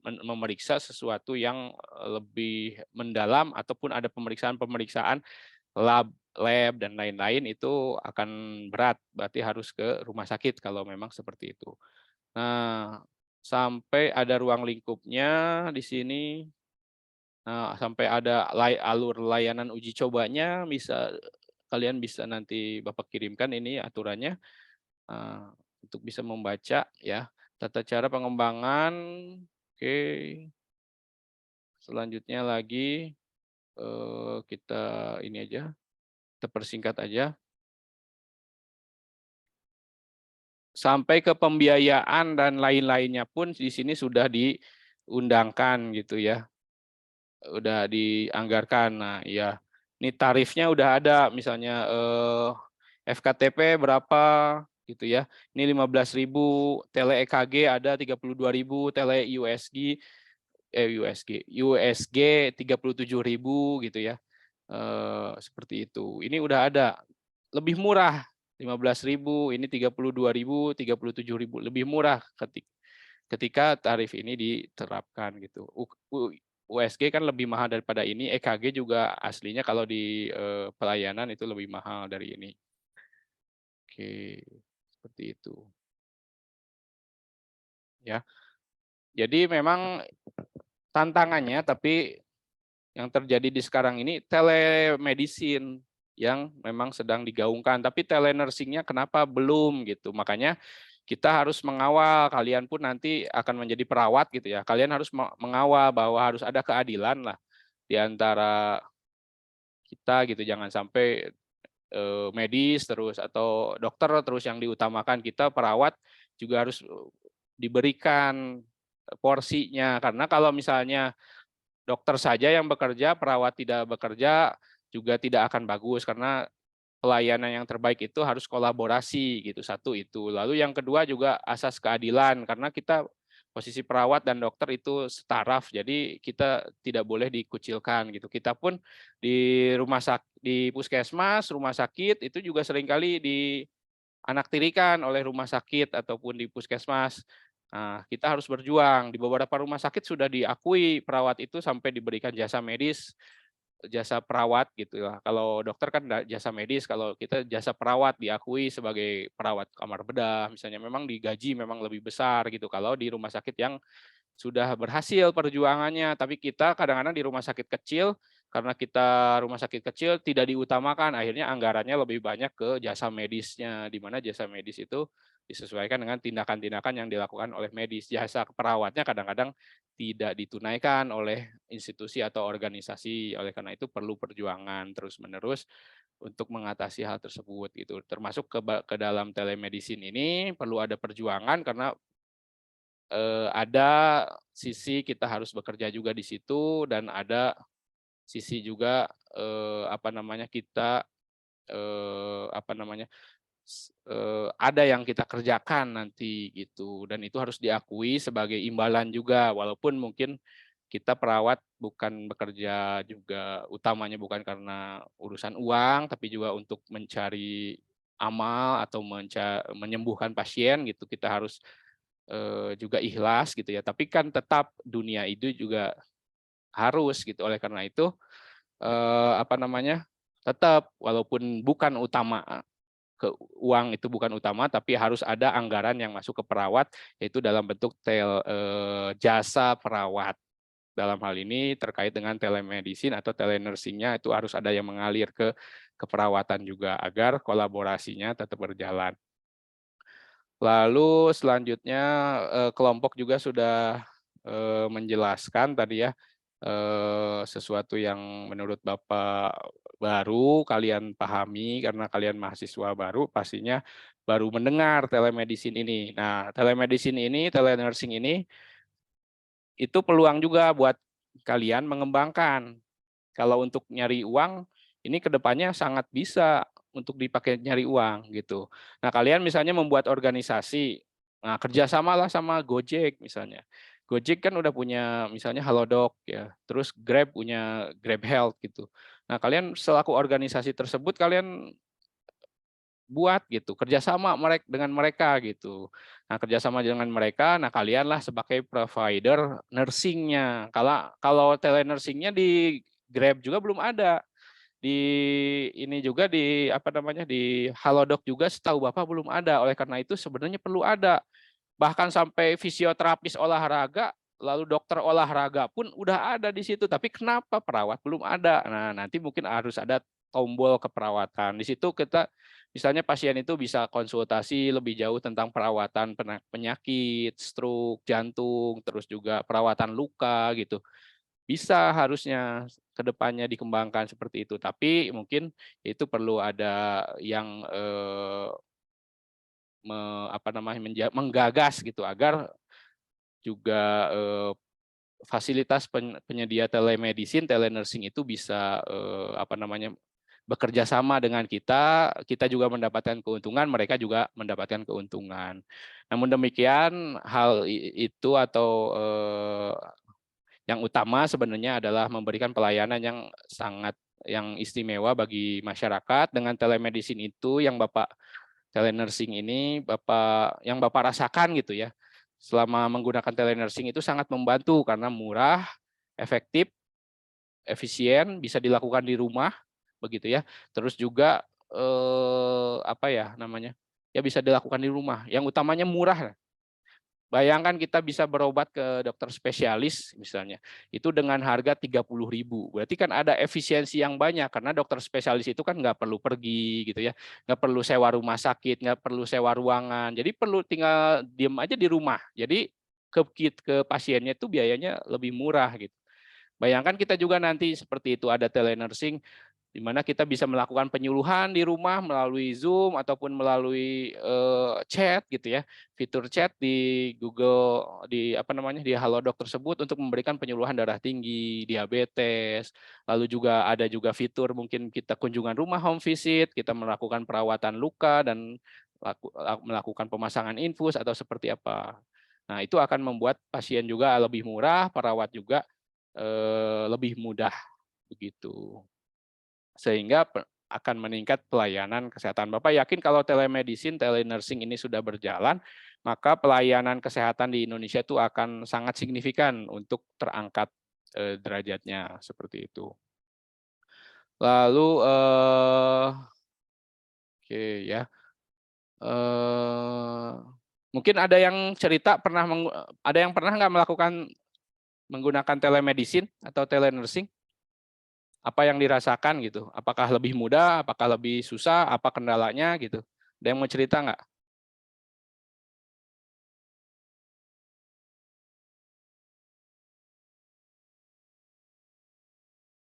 memeriksa sesuatu yang lebih mendalam, ataupun ada pemeriksaan lab dan lain-lain, itu akan berat, berarti harus ke rumah sakit kalau memang seperti itu. Nah, sampai ada ruang lingkupnya di sini. Nah, sampai ada alur layanan uji cobanya, kalian bisa nanti Bapak kirimkan ini aturannya untuk bisa membaca ya. Tata cara pengembangan, oke. Selanjutnya lagi kita ini aja, kita persingkat aja. Sampai ke pembiayaan dan lain-lainnya pun di sini sudah diundangkan gitu ya. Udah dianggarkan. Nah, iya. Ini tarifnya udah ada, misalnya FKTP berapa gitu ya. Ini 15.000, tele EKG ada 32.000, tele USG 37.000 gitu ya. Seperti itu. Ini udah ada. Lebih murah 15.000, ini 32.000, 37.000, lebih murah ketika tarif ini diterapkan gitu. USG kan lebih mahal daripada ini, EKG juga aslinya kalau di pelayanan itu lebih mahal dari ini. Oke, seperti itu. Ya. Jadi memang tantangannya, tapi yang terjadi di sekarang ini telemedicine yang memang sedang digaungkan, tapi telenursingnya kenapa belum gitu. Makanya kita harus mengawal, kalian pun nanti akan menjadi perawat gitu ya. Kalian harus mengawal bahwa harus ada keadilan lah di antara kita gitu, jangan sampai medis terus atau dokter terus yang diutamakan, kita perawat juga harus diberikan porsinya, karena kalau misalnya dokter saja yang bekerja, perawat tidak bekerja, juga tidak akan bagus, karena pelayanan yang terbaik itu harus kolaborasi gitu, satu itu. Lalu yang kedua juga asas keadilan, karena kita posisi perawat dan dokter itu setaraf, jadi kita tidak boleh dikucilkan gitu. Kita pun di di puskesmas, rumah sakit itu juga seringkali dianaktirikan oleh rumah sakit ataupun di puskesmas. Nah, kita harus berjuang. Di beberapa rumah sakit sudah diakui perawat itu sampai diberikan jasa medis, jasa perawat gitu ya. Kalau dokter kan jasa medis, kalau kita jasa perawat diakui sebagai perawat kamar bedah, misalnya memang digaji memang lebih besar gitu kalau di rumah sakit yang sudah berhasil perjuangannya. Tapi kita kadang-kadang di rumah sakit kecil, karena kita rumah sakit kecil tidak diutamakan, akhirnya anggarannya lebih banyak ke jasa medisnya, di mana jasa medis itu disesuaikan dengan tindakan-tindakan yang dilakukan oleh medis. Jasa perawatnya kadang-kadang tidak ditunaikan oleh institusi atau organisasi. Oleh karena itu perlu perjuangan terus-menerus untuk mengatasi hal tersebut gitu. Termasuk ke dalam telemedicine ini perlu ada perjuangan, karena ada sisi kita harus bekerja juga di situ, dan ada sisi juga kita ada yang kita kerjakan nanti gitu, dan itu harus diakui sebagai imbalan juga, walaupun mungkin kita perawat bukan bekerja juga utamanya bukan karena urusan uang, tapi juga untuk mencari amal atau menyembuhkan pasien gitu, kita harus juga ikhlas gitu ya. Tapi kan tetap dunia itu juga harus gitu. Oleh karena itu tetap walaupun bukan utama, uang itu bukan utama, tapi harus ada anggaran yang masuk ke perawat, yaitu dalam bentuk jasa perawat. Dalam hal ini terkait dengan telemedicine atau telenursingnya itu harus ada yang mengalir ke keperawatan juga agar kolaborasinya tetap berjalan. Lalu selanjutnya kelompok juga sudah menjelaskan tadi ya sesuatu yang menurut Bapak baru kalian pahami karena kalian mahasiswa baru pastinya baru mendengar telemedicine ini. Nah, telemedicine ini, telenursing ini itu peluang juga buat kalian mengembangkan. Kalau untuk nyari uang, ini kedepannya sangat bisa untuk dipakai nyari uang gitu. Nah, kalian misalnya membuat organisasi, nah kerjasamalah sama Gojek misalnya. Gojek kan udah punya misalnya Halodoc ya, terus Grab punya Grab Health gitu. Nah, kalian selaku organisasi tersebut kalian buat gitu kerjasama dengan mereka gitu. Nah kerjasama dengan mereka, nah kalianlah sebagai provider nursingnya. Kalau telenursingnya di Grab juga belum ada, di ini juga di apa namanya di Halodoc juga setahu Bapak belum ada. Oleh karena itu sebenarnya perlu ada. Bahkan sampai fisioterapis olahraga, lalu dokter olahraga pun udah ada di situ. Tapi kenapa perawat belum ada? Nah nanti mungkin harus ada tombol keperawatan. Di situ kita misalnya pasien itu bisa konsultasi lebih jauh tentang perawatan penyakit, stroke, jantung, terus juga perawatan luka gitu. Bisa harusnya kedepannya dikembangkan seperti itu. Tapi mungkin itu perlu ada yang menggagas gitu agar juga fasilitas penyedia telemedicine, telenursing itu bisa bekerja sama dengan kita juga mendapatkan keuntungan, mereka juga mendapatkan keuntungan. Namun demikian, hal itu atau yang utama sebenarnya adalah memberikan pelayanan yang istimewa bagi masyarakat. Dengan telemedicine itu yang Bapak telenursing ini yang Bapak rasakan gitu ya. Selama menggunakan telenursing itu sangat membantu karena murah, efektif, efisien, bisa dilakukan di rumah begitu ya. Terus juga ya bisa dilakukan di rumah. Yang utamanya murah. Bayangkan kita bisa berobat ke dokter spesialis misalnya, itu dengan harga 30.000. Berarti kan ada efisiensi yang banyak karena dokter spesialis itu kan nggak perlu pergi gitu ya, nggak perlu sewa rumah sakit, nggak perlu sewa ruangan. Jadi perlu tinggal diem aja di rumah. Jadi ke pasiennya itu biayanya lebih murah gitu. Bayangkan kita juga nanti seperti itu ada telenursing di mana kita bisa melakukan penyuluhan di rumah melalui Zoom ataupun melalui chat gitu ya, fitur chat di Google di Halodoc tersebut untuk memberikan penyuluhan darah tinggi, diabetes, lalu juga ada juga fitur mungkin kita kunjungan rumah home visit, kita melakukan perawatan luka dan melakukan pemasangan infus atau seperti apa. Nah itu akan membuat pasien juga lebih murah, perawat juga lebih mudah begitu. Sehingga akan meningkat pelayanan kesehatan. Bapak yakin kalau telemedicine, telenursing ini sudah berjalan, maka pelayanan kesehatan di Indonesia itu akan sangat signifikan untuk terangkat derajatnya seperti itu. Lalu oke ya. Mungkin ada yang cerita ada yang pernah nggak menggunakan telemedicine atau telenursing? Apa yang dirasakan gitu? Apakah lebih mudah, apakah lebih susah, apa kendalanya gitu? Ada yang mau cerita nggak?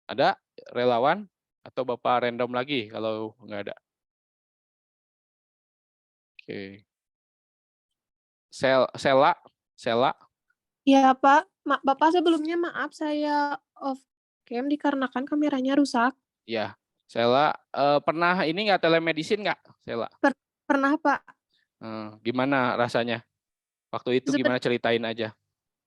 Ada relawan atau Bapak random lagi kalau nggak ada? Oke. Sela. Ya, Pak. Bapak sebelumnya maaf saya off cam dikarenakan kameranya rusak. Ya, Sela pernah ini nggak telemedicine nggak, Sela? Pernah, Pak. Gimana rasanya? Waktu itu gimana ceritain aja?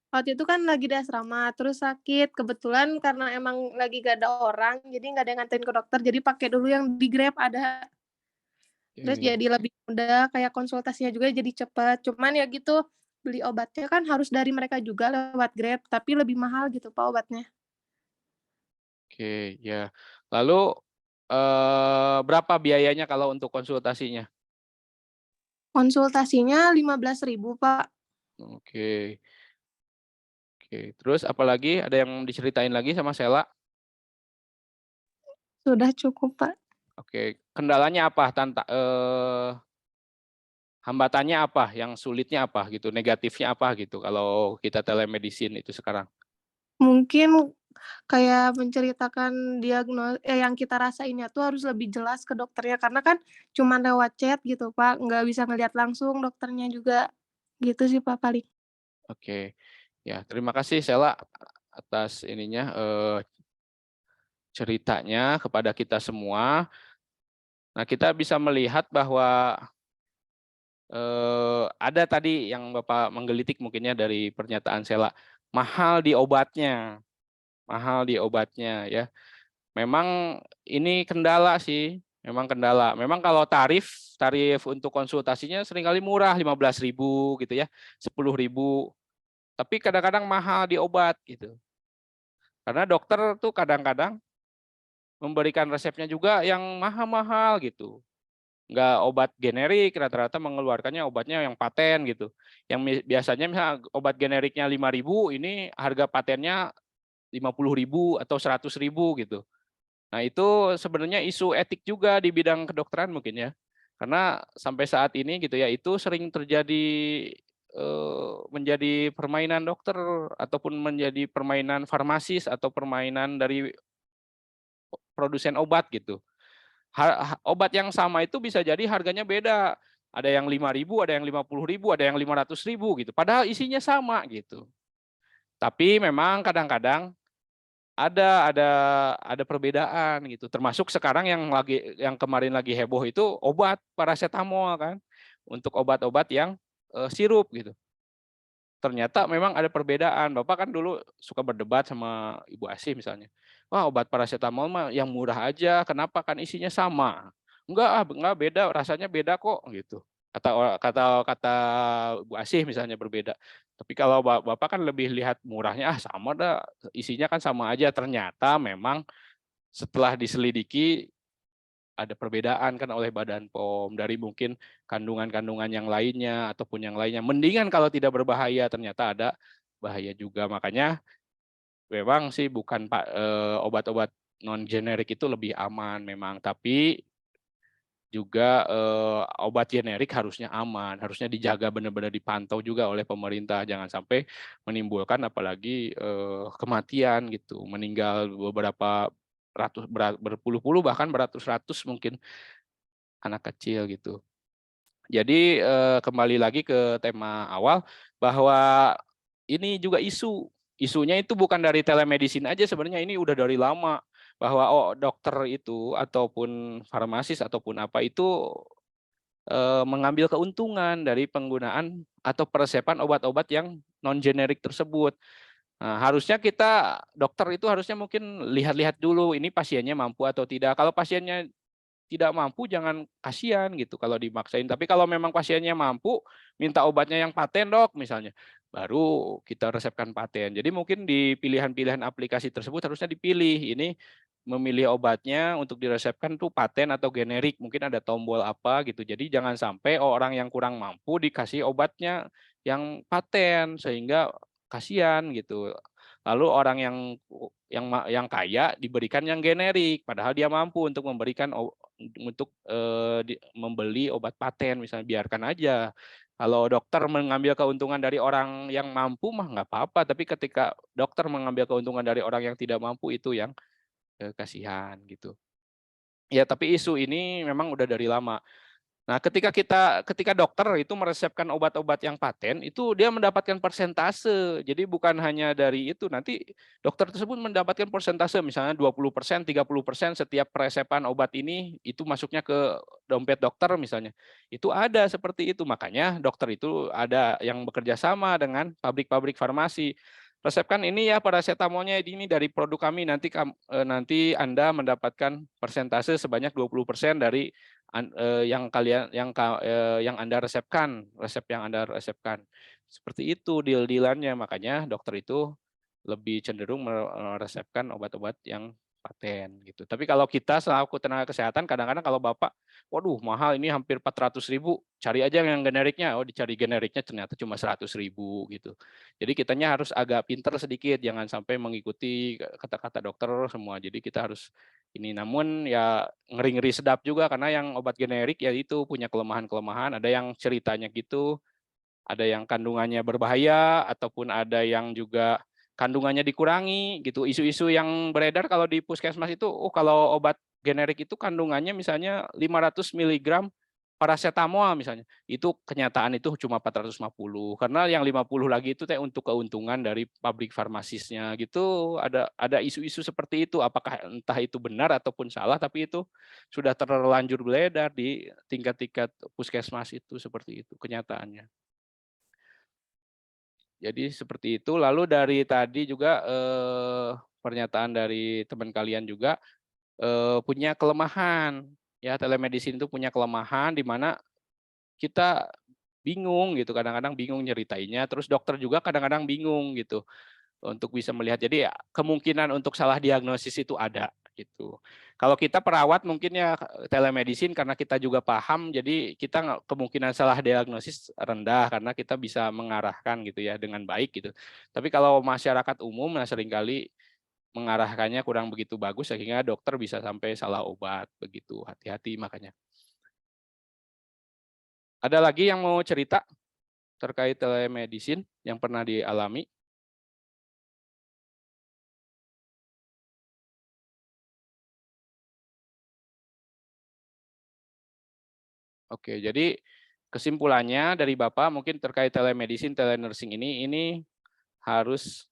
Waktu itu kan lagi di asrama, terus sakit. Kebetulan karena emang lagi gak ada orang, jadi nggak ada yang nganterin ke dokter, jadi pakai dulu yang di Grab ada. Terus jadi lebih mudah, kayak konsultasinya juga jadi cepat. Cuman ya gitu, beli obatnya kan harus dari mereka juga lewat Grab, tapi lebih mahal gitu Pak obatnya. Oke, ya. Lalu berapa biayanya kalau untuk konsultasinya? Konsultasinya 15.000 Pak. Oke. Oke, terus apalagi ada yang diceritain lagi sama Sela? Sudah cukup Pak. Oke. Oke, kendalanya apa? Hambatannya apa? Yang sulitnya apa gitu? Negatifnya apa gitu? Kalau kita telemedicine itu sekarang? Mungkin kayak menceritakan yang kita rasainnya tuh harus lebih jelas ke dokternya, karena kan cuma lewat chat gitu, Pak, nggak bisa ngelihat langsung dokternya juga. Gitu sih, Pak, paling. Oke, ya terima kasih Sela atas ininya ceritanya kepada kita semua. Nah, kita bisa melihat bahwa ada tadi yang Bapak menggelitik mungkinnya dari pernyataan Sela, mahal di obatnya ya. Memang ini kendala sih, memang kendala. Memang kalau tarif untuk konsultasinya seringkali murah 15.000 gitu ya, 10.000. Tapi kadang-kadang mahal di obat gitu. Karena dokter tuh kadang-kadang memberikan resepnya juga yang mahal-mahal gitu. Nggak obat generik, rata-rata mengeluarkannya obatnya yang paten gitu. Yang biasanya misalnya obat generiknya 5.000, ini harga patennya 50.000 atau 100.000 gitu. Nah, itu sebenarnya isu etik juga di bidang kedokteran mungkin ya. Karena sampai saat ini gitu ya, itu sering terjadi menjadi permainan dokter ataupun menjadi permainan farmasis atau permainan dari produsen obat gitu. Obat yang sama itu bisa jadi harganya beda. Ada yang 5.000, ada yang 50.000, ada yang 500.000 gitu. Padahal isinya sama gitu. Tapi memang kadang-kadang ada perbedaan gitu. Termasuk sekarang yang kemarin lagi heboh itu obat paracetamol kan. Untuk obat-obat yang sirup gitu. Ternyata memang ada perbedaan. Bapak kan dulu suka berdebat sama Ibu Asih misalnya. Wah, obat paracetamol mah yang murah aja, kenapa kan isinya sama? Enggak beda, rasanya beda kok gitu. Kata Bu Asih misalnya berbeda. Tapi kalau Bapak kan lebih lihat murahnya, sama dah, isinya kan sama aja. Ternyata memang setelah diselidiki ada perbedaan kan oleh Badan POM dari mungkin kandungan-kandungan yang lainnya ataupun yang lainnya. Mendingan kalau tidak berbahaya, ternyata ada bahaya juga. Makanya memang sih bukan obat-obat non generik itu lebih aman memang, tapi juga obat generik harusnya aman, harusnya dijaga benar-benar dipantau juga oleh pemerintah, jangan sampai menimbulkan apalagi kematian gitu, meninggal beberapa berpuluh-puluh bahkan beratus-ratus mungkin anak kecil gitu. Jadi kembali lagi ke tema awal bahwa ini juga isunya itu bukan dari telemedicine aja sebenarnya, ini udah dari lama bahwa dokter itu ataupun farmasis ataupun apa itu mengambil keuntungan dari penggunaan atau peresepan obat-obat yang non generik tersebut. Nah, harusnya kita dokter itu harusnya mungkin lihat-lihat dulu ini pasiennya mampu atau tidak. Kalau pasiennya tidak mampu jangan kasihan gitu kalau dimaksain. Tapi kalau memang pasiennya mampu, minta obatnya yang paten dok misalnya, baru kita resepkan paten. Jadi mungkin di pilihan-pilihan aplikasi tersebut harusnya dipilih ini memilih obatnya untuk diresepkan tuh paten atau generik, mungkin ada tombol apa gitu. Jadi jangan sampai orang yang kurang mampu dikasih obatnya yang paten sehingga kasihan gitu. Lalu orang yang kaya diberikan yang generik, padahal dia mampu untuk memberikan membeli obat paten misalnya, biarkan aja. Kalau dokter mengambil keuntungan dari orang yang mampu mah nggak apa-apa, tapi ketika dokter mengambil keuntungan dari orang yang tidak mampu itu yang kasihan gitu. Ya, tapi isu ini memang udah dari lama. Nah, ketika dokter itu meresepkan obat-obat yang paten, itu dia mendapatkan persentase. Jadi bukan hanya dari itu, nanti dokter tersebut mendapatkan persentase, misalnya 20%, 30% setiap peresepan obat ini itu masuknya ke dompet dokter misalnya. Itu ada seperti itu. Makanya dokter itu ada yang bekerja sama dengan pabrik-pabrik farmasi. Resepkan ini ya paracetamolnya ini dari produk kami, nanti Anda mendapatkan persentase sebanyak 20% dari yang Anda resepkan, resep yang Anda resepkan. Seperti itu deal-dealannya, makanya dokter itu lebih cenderung meresepkan obat-obat yang paten gitu. Tapi kalau kita selaku tenaga kesehatan, kadang-kadang kalau Bapak, waduh mahal ini hampir 400.000, cari aja yang generiknya. Oh, dicari generiknya ternyata cuma 100.000 gitu. Jadi kitanya harus agak pinter sedikit, jangan sampai mengikuti kata-kata dokter semua. Jadi kita harus ini. Namun ya ngeri-ngeri sedap juga karena yang obat generik ya itu punya kelemahan-kelemahan, ada yang ceritanya gitu, ada yang kandungannya berbahaya ataupun ada yang juga kandungannya dikurangi gitu. Isu-isu yang beredar kalau di puskesmas itu, oh kalau obat generik itu kandungannya misalnya 500 mg paracetamol misalnya. Itu kenyataan itu cuma 450 karena yang 50 lagi itu teh untuk keuntungan dari pabrik farmasisnya gitu. Ada isu-isu seperti itu, apakah entah itu benar ataupun salah, tapi itu sudah terlanjur beredar di tingkat-tingkat puskesmas itu seperti itu kenyataannya. Jadi seperti itu. Lalu dari tadi juga pernyataan dari teman kalian juga punya kelemahan. Ya, telemedicine itu punya kelemahan di mana kita bingung gitu, kadang-kadang bingung nyeritainnya, terus dokter juga kadang-kadang bingung gitu untuk bisa melihat. Jadi ya, kemungkinan untuk salah diagnosis itu ada gitu. Kalau kita perawat mungkin ya telemedicine karena kita juga paham, jadi kita kemungkinan salah diagnosis rendah karena kita bisa mengarahkan gitu ya dengan baik gitu. Tapi kalau masyarakat umum nah seringkali mengarahkannya kurang begitu bagus sehingga dokter bisa sampai salah obat begitu. Hati-hati makanya. Ada lagi yang mau cerita terkait telemedicine yang pernah dialami? Oke, jadi kesimpulannya dari Bapak mungkin terkait telemedicine, telenursing ini harus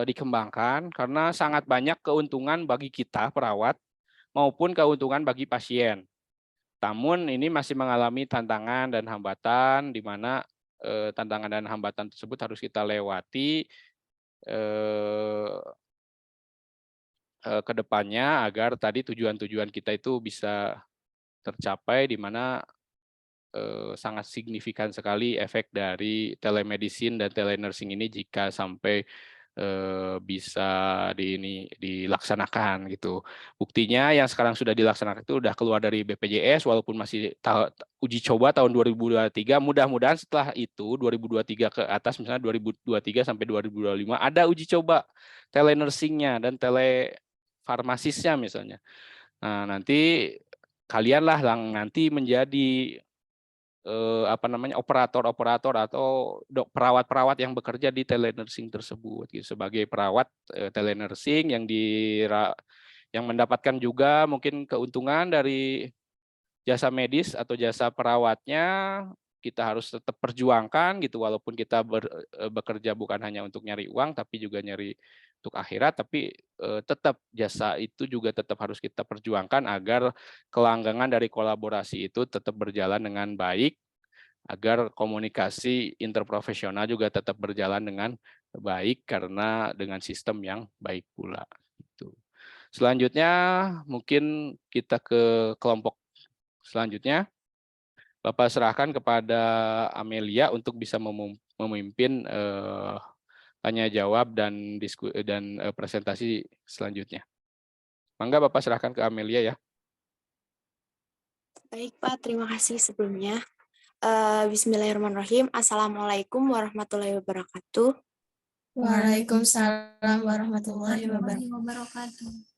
dikembangkan karena sangat banyak keuntungan bagi kita perawat maupun keuntungan bagi pasien. Namun ini masih mengalami tantangan dan hambatan di mana tantangan dan hambatan tersebut harus kita lewati ke depannya agar tadi tujuan-tujuan kita itu bisa tercapai di mana sangat signifikan sekali efek dari telemedicine dan telenursing ini jika sampai bisa dilaksanakan gitu. Buktinya yang sekarang sudah dilaksanakan itu sudah keluar dari BPJS walaupun masih uji coba tahun 2023. Mudah-mudahan setelah itu 2023 ke atas misalnya 2023 sampai 2025 ada uji coba telenursingnya dan telefarmasisnya misalnya. Nah, nanti kalianlah yang nanti menjadi operator-operator atau perawat-perawat yang bekerja di telenursing tersebut gitu. Sebagai perawat telenursing yang mendapatkan juga mungkin keuntungan dari jasa medis atau jasa perawatnya, kita harus tetap perjuangkan gitu walaupun kita bekerja bukan hanya untuk nyari uang tapi juga nyari untuk akhirat, tapi tetap jasa itu juga tetap harus kita perjuangkan agar kelanggengan dari kolaborasi itu tetap berjalan dengan baik, agar komunikasi interprofesional juga tetap berjalan dengan baik karena dengan sistem yang baik pula. Gitu. Selanjutnya mungkin kita ke kelompok selanjutnya. Bapak serahkan kepada Amelia untuk bisa memimpin tanya jawab dan presentasi selanjutnya. Mangga Bapak serahkan ke Amelia ya. Baik Pak, terima kasih sebelumnya. Bismillahirrahmanirrahim. Assalamualaikum warahmatullahi wabarakatuh. Waalaikumsalam warahmatullahi wabarakatuh.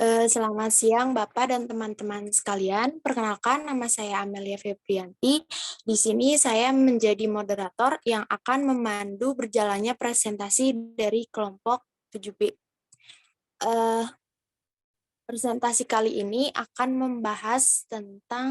Selamat siang Bapak dan teman-teman sekalian. Perkenalkan, nama saya Amelia Febrianti. Di sini saya menjadi moderator yang akan memandu berjalannya presentasi dari kelompok 7B. Presentasi kali ini akan membahas tentang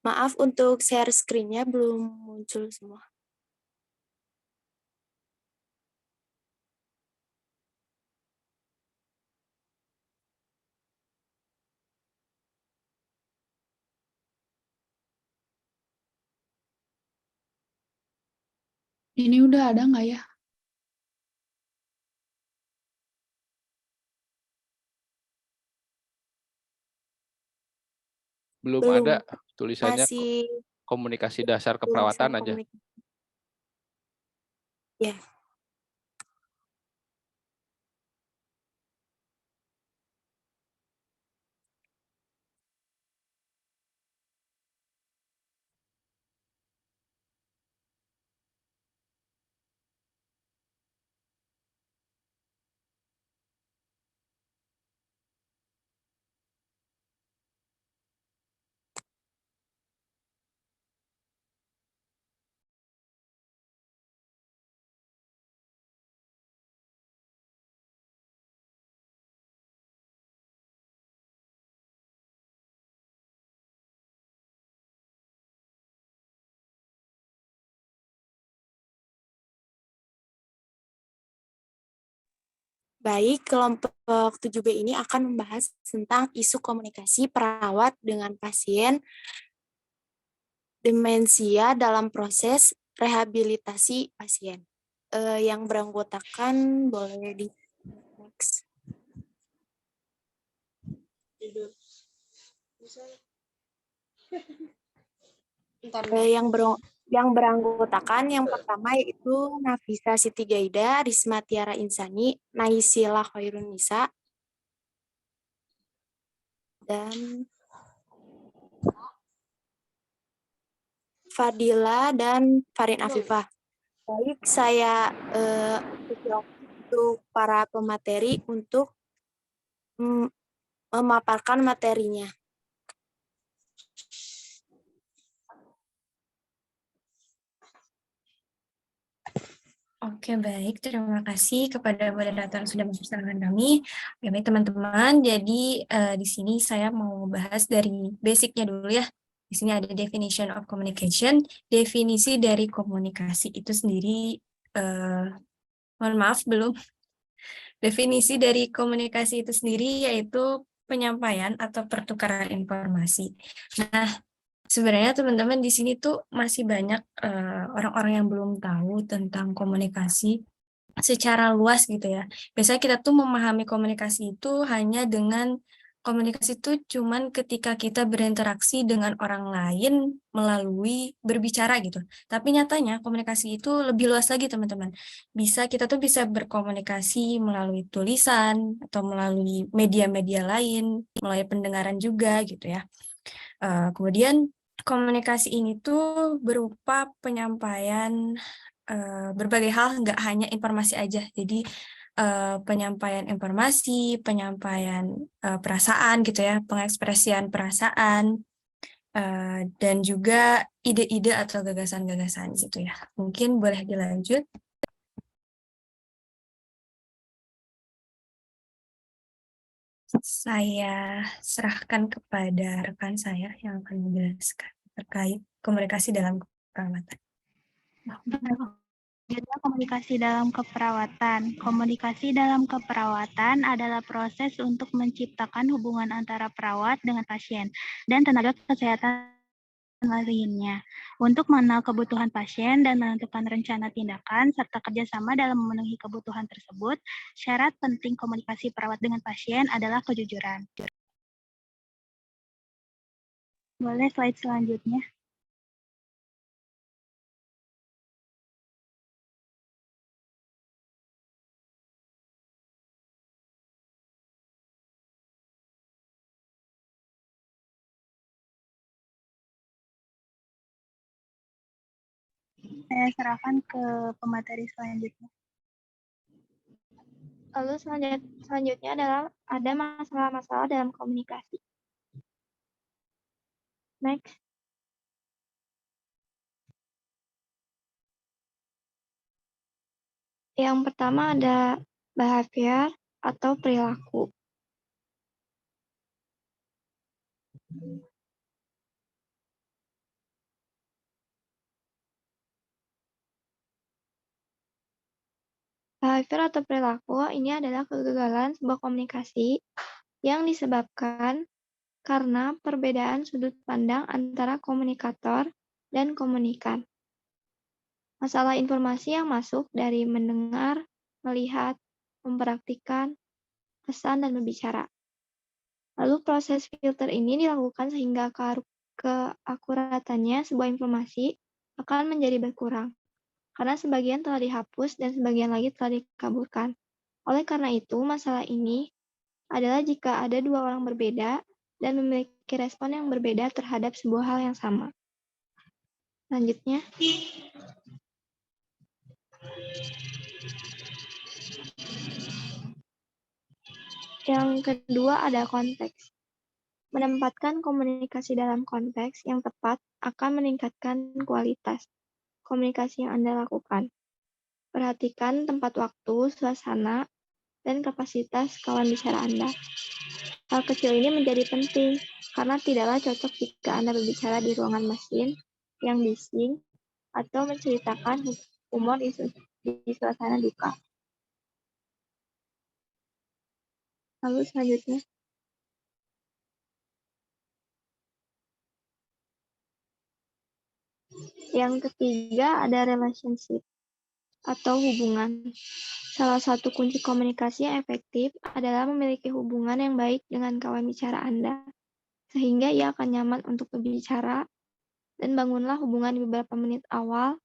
maaf untuk share screen-nya belum muncul semua. Ini udah ada nggak ya? Belum Belum. ada tulisannya Masih komunikasi dasar dasar keperawatan aja. komunikasi. Ya. Baik, kelompok 7B ini akan membahas tentang isu komunikasi perawat dengan pasien demensia dalam proses rehabilitasi pasien. Yang beranggotakan boleh di next. Yang beranggotakan yang pertama yaitu Nafisa Siti Gaida, Risma Tiara Insani, Naisila Khairun Nisa, dan Fadila dan Farin Afifah. Baik, saya untuk para pemateri untuk memaparkan materinya. Oke, baik. Terima kasih kepada moderator yang sudah mempersilahkan kami. Oke, baik teman-teman. Jadi di sini saya mau bahas dari basicnya dulu ya. Di sini ada definition of communication. Definisi dari komunikasi itu sendiri, mohon maaf belum. Definisi dari komunikasi itu sendiri yaitu penyampaian atau pertukaran informasi. Nah, sebenarnya teman-teman di sini tuh masih banyak orang-orang yang belum tahu tentang komunikasi secara luas gitu ya. Biasanya kita tuh memahami komunikasi itu hanya dengan komunikasi itu cuman ketika kita berinteraksi dengan orang lain melalui berbicara gitu. Tapi nyatanya komunikasi itu lebih luas lagi teman-teman. Kita tuh bisa berkomunikasi melalui tulisan atau melalui media-media lain, melalui pendengaran juga gitu ya. Kemudian komunikasi ini tuh berupa penyampaian berbagai hal, nggak hanya informasi aja. Jadi penyampaian informasi, penyampaian perasaan gitu ya, pengekspresian perasaan, dan juga ide-ide atau gagasan-gagasan gitu ya. Mungkin boleh dilanjut. Saya serahkan kepada rekan saya yang akan menjelaskan terkait komunikasi dalam keperawatan. Selanjutnya, komunikasi dalam keperawatan. Komunikasi dalam keperawatan adalah proses untuk menciptakan hubungan antara perawat dengan pasien dan tenaga kesehatan lainnya untuk mengenal kebutuhan pasien dan menentukan rencana tindakan serta kerjasama dalam memenuhi kebutuhan tersebut. Syarat penting komunikasi perawat dengan pasien adalah kejujuran. Boleh slide selanjutnya. Saya serahkan ke pemateri selanjutnya. Lalu selanjutnya adalah ada masalah-masalah dalam komunikasi. Next. Yang pertama ada behavior atau perilaku. Behavior atau perilaku ini adalah kegagalan sebuah komunikasi yang disebabkan karena perbedaan sudut pandang antara komunikator dan komunikan. Masalah informasi yang masuk dari mendengar, melihat, mempraktikkan, pesan, dan berbicara. Lalu proses filter ini dilakukan sehingga keakuratannya sebuah informasi akan menjadi berkurang, karena sebagian telah dihapus dan sebagian lagi telah dikaburkan. Oleh karena itu, masalah ini adalah jika ada dua orang berbeda dan memiliki respon yang berbeda terhadap sebuah hal yang sama. Selanjutnya, yang kedua ada konteks. Menempatkan komunikasi dalam konteks yang tepat akan meningkatkan kualitas komunikasi yang Anda lakukan. Perhatikan tempat waktu, suasana, dan kapasitas kawan bicara Anda. Hal kecil ini menjadi penting karena tidaklah cocok jika Anda berbicara di ruangan mesin yang bising atau menceritakan humor di suasana duka. Lalu selanjutnya, yang ketiga ada relationship atau hubungan. Salah satu kunci komunikasi yang efektif adalah memiliki hubungan yang baik dengan kawan bicara Anda, sehingga ia akan nyaman untuk berbicara, dan bangunlah hubungan di beberapa menit awal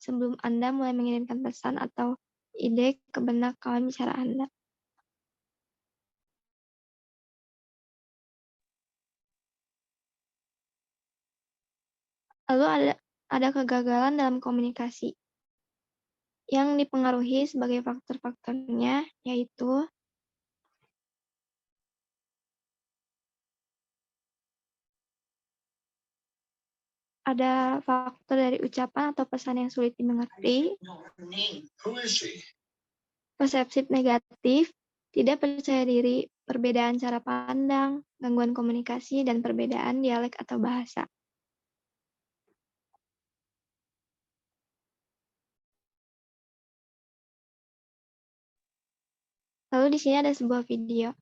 sebelum Anda mulai mengirimkan pesan atau ide ke benak kawan bicara Anda. Lalu ada kegagalan dalam komunikasi yang dipengaruhi sebagai faktor-faktornya, yaitu ada faktor dari ucapan atau pesan yang sulit dimengerti, persepsi negatif, tidak percaya diri, perbedaan cara pandang, gangguan komunikasi, dan perbedaan dialek atau bahasa. Lalu di sini ada sebuah video.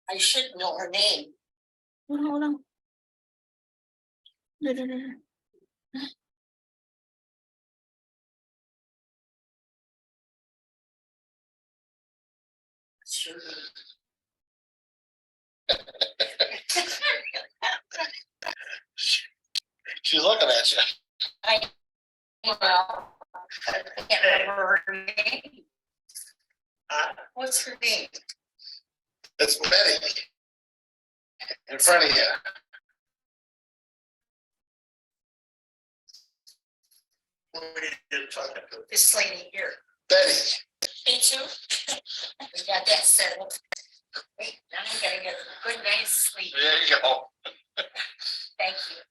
I should know her name. Ulang. Udah. She's looking at you. I can't remember her name. What's her name? It's Betty. In front of you. This lady here. Betty. Me too. We got that settled. Wait, now I'm gonna get a good night's sleep. There you go. Thank you.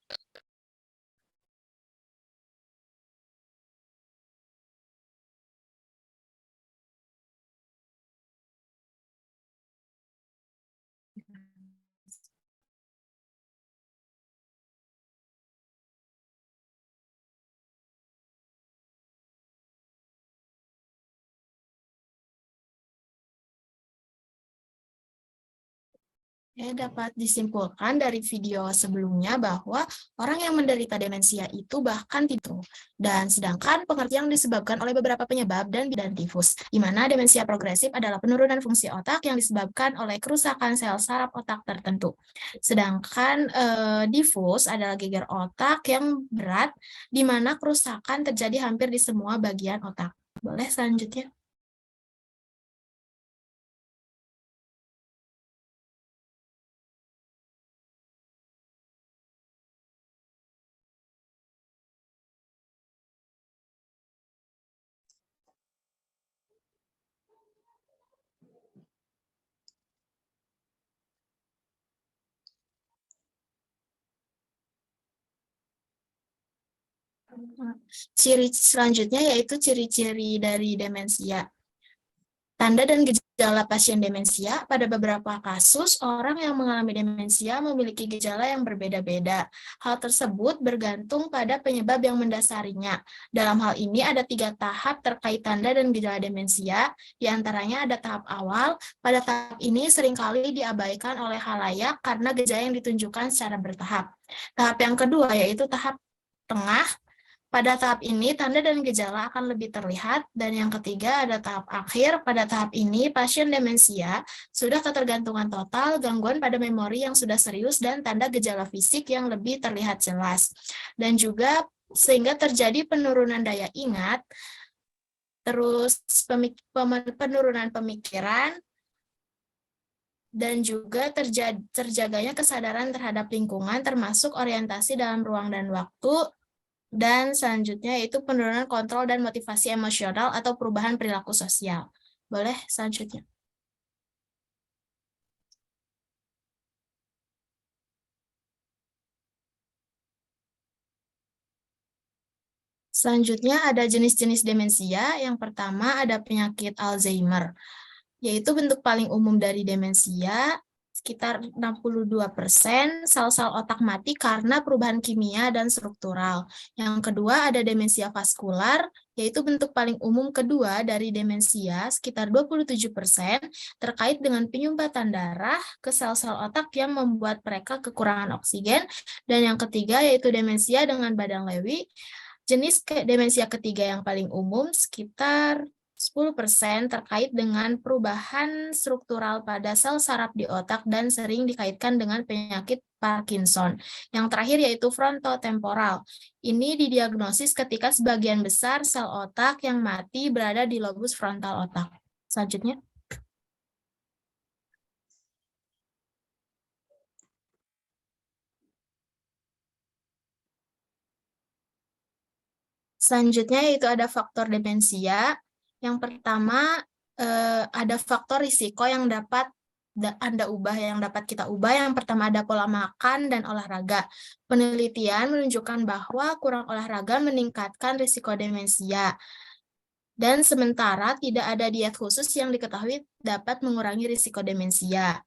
Dapat disimpulkan dari video sebelumnya bahwa orang yang menderita demensia itu bahkan tidak. Dan sedangkan pengertian disebabkan oleh beberapa penyebab dan difus, di mana demensia progresif adalah penurunan fungsi otak yang disebabkan oleh kerusakan sel saraf otak tertentu. Sedangkan difus adalah geger otak yang berat, di mana kerusakan terjadi hampir di semua bagian otak. Boleh selanjutnya? Ciri selanjutnya yaitu ciri-ciri dari demensia. Tanda dan gejala pasien demensia, pada beberapa kasus, orang yang mengalami demensia memiliki gejala yang berbeda-beda. Hal tersebut bergantung pada penyebab yang mendasarinya. Dalam hal ini ada 3 tahap terkait tanda dan gejala demensia, diantaranya ada tahap awal. Pada tahap ini seringkali diabaikan oleh khalayak karena gejala yang ditunjukkan secara bertahap. Tahap yang kedua yaitu tahap tengah. Pada tahap ini, tanda dan gejala akan lebih terlihat. Dan yang ketiga, ada tahap akhir. Pada tahap ini, pasien demensia sudah ketergantungan total, gangguan pada memori yang sudah serius, dan tanda gejala fisik yang lebih terlihat jelas. Dan juga sehingga terjadi penurunan daya ingat, terus penurunan pemikiran, dan juga terjaganya kesadaran terhadap lingkungan, termasuk orientasi dalam ruang dan waktu. Dan selanjutnya yaitu penurunan kontrol dan motivasi emosional atau perubahan perilaku sosial. Boleh selanjutnya. Selanjutnya ada jenis-jenis demensia. Yang pertama ada penyakit Alzheimer, yaitu bentuk paling umum dari demensia. Sekitar 62% sel-sel otak mati karena perubahan kimia dan struktural. Yang kedua ada demensia vaskular, yaitu bentuk paling umum kedua dari demensia, sekitar 27%, terkait dengan penyumbatan darah ke sel-sel otak yang membuat mereka kekurangan oksigen. Dan yang ketiga yaitu demensia dengan badan lewi. Jenis demensia ketiga yang paling umum sekitar 10% terkait dengan perubahan struktural pada sel saraf di otak dan sering dikaitkan dengan penyakit Parkinson. Yang terakhir yaitu frontotemporal. Ini didiagnosis ketika sebagian besar sel otak yang mati berada di lobus frontal otak. Selanjutnya. Selanjutnya yaitu ada faktor demensia. Yang pertama ada faktor risiko yang dapat kita ubah. Yang pertama ada pola makan dan olahraga. Penelitian menunjukkan bahwa kurang olahraga meningkatkan risiko demensia. Dan sementara tidak ada diet khusus yang diketahui dapat mengurangi risiko demensia.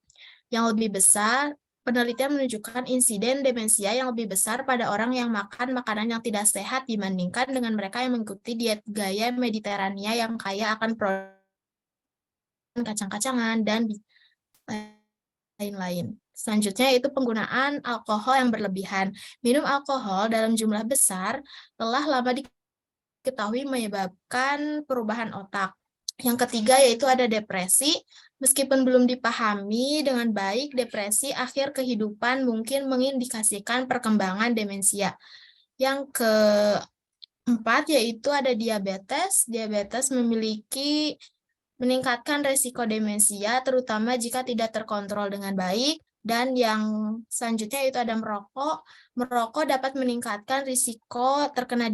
Yang lebih besar, penelitian menunjukkan insiden demensia yang lebih besar pada orang yang makan makanan yang tidak sehat dibandingkan dengan mereka yang mengikuti diet gaya Mediterania yang kaya akan protein, kacang-kacangan, dan lain-lain. Selanjutnya yaitu penggunaan alkohol yang berlebihan. Minum alkohol dalam jumlah besar telah lama diketahui menyebabkan perubahan otak. Yang ketiga yaitu ada depresi. Meskipun belum dipahami dengan baik, depresi akhir kehidupan mungkin mengindikasikan perkembangan demensia. Yang keempat yaitu ada diabetes. Diabetes meningkatkan risiko demensia, terutama jika tidak terkontrol dengan baik. Dan yang selanjutnya itu ada merokok. Merokok dapat meningkatkan risiko terkena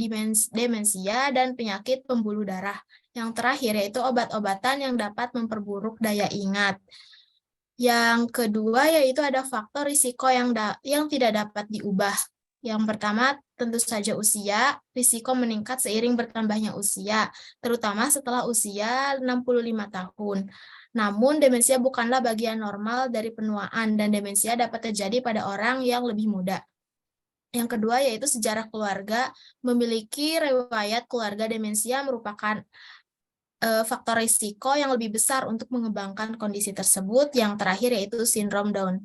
demensia dan penyakit pembuluh darah. Yang terakhir yaitu obat-obatan yang dapat memperburuk daya ingat. Yang kedua yaitu ada faktor risiko yang tidak dapat diubah. Yang pertama tentu saja usia, risiko meningkat seiring bertambahnya usia, terutama setelah usia 65 tahun. Namun demensia bukanlah bagian normal dari penuaan dan demensia dapat terjadi pada orang yang lebih muda. Yang kedua yaitu sejarah keluarga. Memiliki riwayat keluarga demensia merupakan faktor risiko yang lebih besar untuk mengembangkan kondisi tersebut. Yang terakhir yaitu sindrom Down.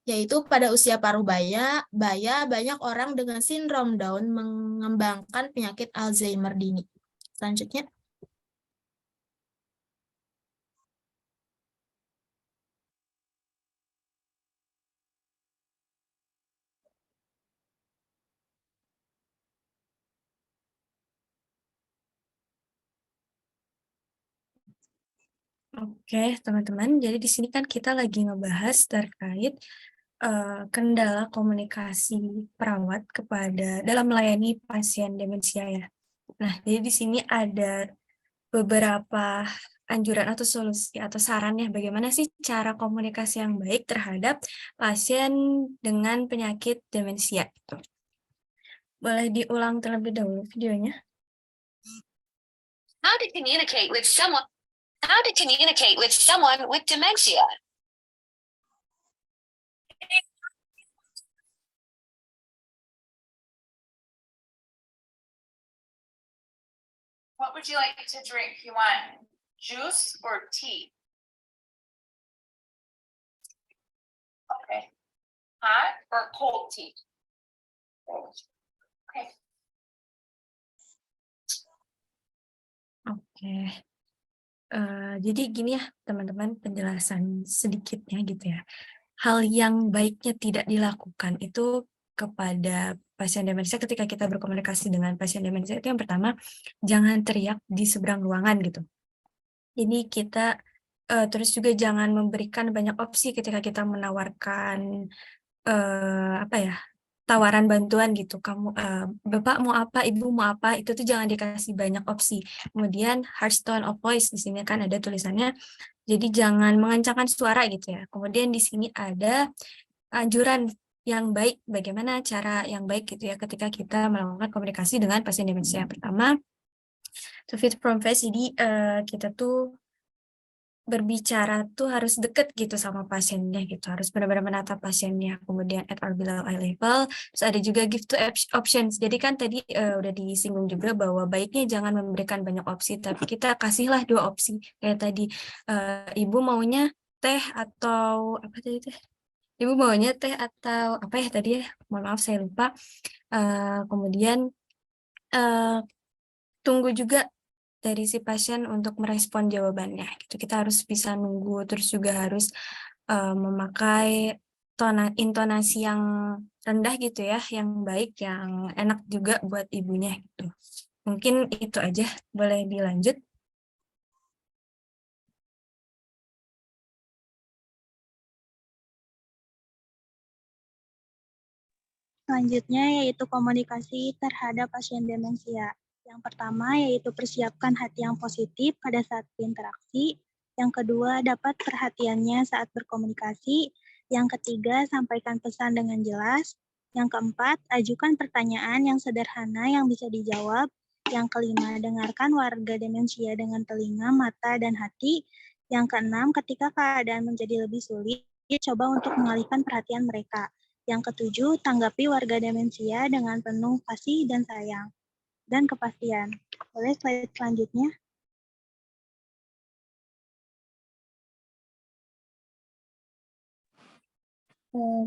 Yaitu pada usia paruh baya banyak orang dengan sindrom Down mengembangkan penyakit Alzheimer dini. Selanjutnya. Oke, teman-teman. Jadi di sini kan kita lagi ngebahas terkait kendala komunikasi perawat dalam melayani pasien demensia ya. Nah, jadi di sini ada beberapa anjuran atau solusi atau saran ya, bagaimana sih cara komunikasi yang baik terhadap pasien dengan penyakit demensia. Boleh diulang terlebih dahulu videonya. How to communicate with someone. How to communicate with someone with dementia. What would you like to drink? You want juice or tea? Okay. Hot or cold tea? Okay. Oke. Jadi gini ya teman-teman, penjelasan sedikitnya gitu ya. Hal yang baiknya tidak dilakukan itu kepada pasien demensia ketika kita berkomunikasi dengan pasien demensia itu yang pertama, jangan teriak di seberang ruangan gitu. Jadi kita terus juga jangan memberikan banyak opsi ketika kita menawarkan apa ya, tawaran bantuan gitu. Kamu Bapak mau apa, Ibu mau apa, itu tuh jangan dikasih banyak opsi. Kemudian harsh tone of voice, di sini kan ada tulisannya. Jadi jangan mengencangkan suara gitu ya. Kemudian di sini ada anjuran yang baik, bagaimana cara yang baik gitu ya ketika kita melakukan komunikasi dengan pasien demensia. Pertama, to fit from face, jadi kita tuh berbicara tuh harus deket gitu sama pasiennya gitu, harus benar-benar menatap pasiennya. Kemudian at or below eye level, terus ada juga give two options. Jadi kan tadi udah disinggung juga bahwa baiknya jangan memberikan banyak opsi, tapi kita kasihlah 2 opsi. Kayak tadi, ibu maunya teh atau apa tadi teh? Ibu maunya teh atau apa ya tadi ya? Mohon maaf saya lupa. Kemudian tunggu juga dari si pasien untuk merespon jawabannya gitu. Kita harus bisa nunggu, terus juga harus memakai intonasi yang rendah gitu ya, yang baik, yang enak juga buat ibunya gitu. Mungkin itu aja, boleh dilanjut. Selanjutnya yaitu komunikasi terhadap pasien demensia. Yang pertama yaitu persiapkan hati yang positif pada saat berinteraksi. Yang kedua, dapat perhatiannya saat berkomunikasi. Yang ketiga, sampaikan pesan dengan jelas. Yang keempat, ajukan pertanyaan yang sederhana yang bisa dijawab. Yang kelima, dengarkan warga demensia dengan telinga, mata, dan hati. Yang keenam, ketika keadaan menjadi lebih sulit, coba untuk mengalihkan perhatian mereka. Yang ketujuh, tanggapi warga demensia dengan penuh kasih dan sayang dan kepastian. Boleh slide selanjutnya?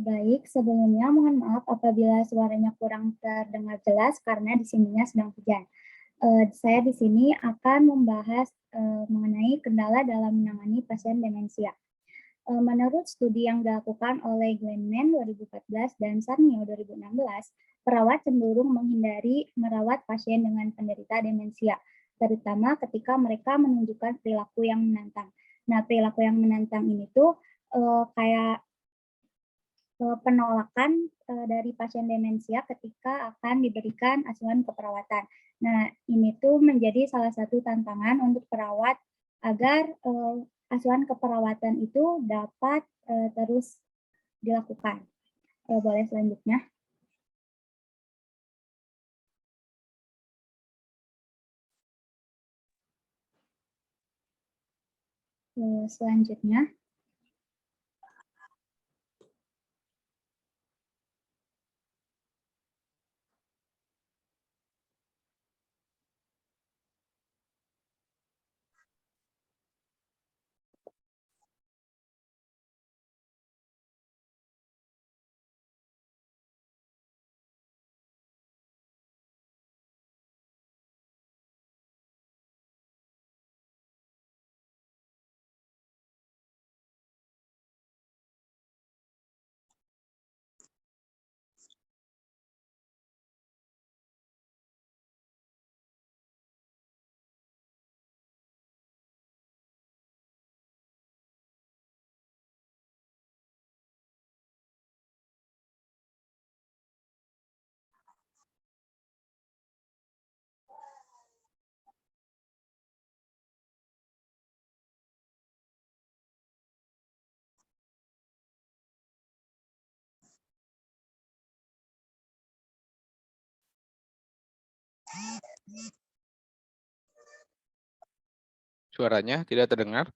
Baik, sebelumnya mohon maaf apabila suaranya kurang terdengar jelas karena di sininya sedang hujan. Saya di sini akan membahas mengenai kendala dalam menangani pasien demensia. Menurut studi yang dilakukan oleh Glenman 2014 dan Sarnio 2016, perawat cenderung menghindari merawat pasien dengan penderita demensia, terutama ketika mereka menunjukkan perilaku yang menantang. Nah, perilaku yang menantang ini tuh kayak penolakan dari pasien demensia ketika akan diberikan asuhan keperawatan. Nah, ini tuh menjadi salah satu tantangan untuk perawat agar asuhan keperawatan itu dapat terus dilakukan. Boleh selanjutnya. Selanjutnya. Suaranya tidak terdengar.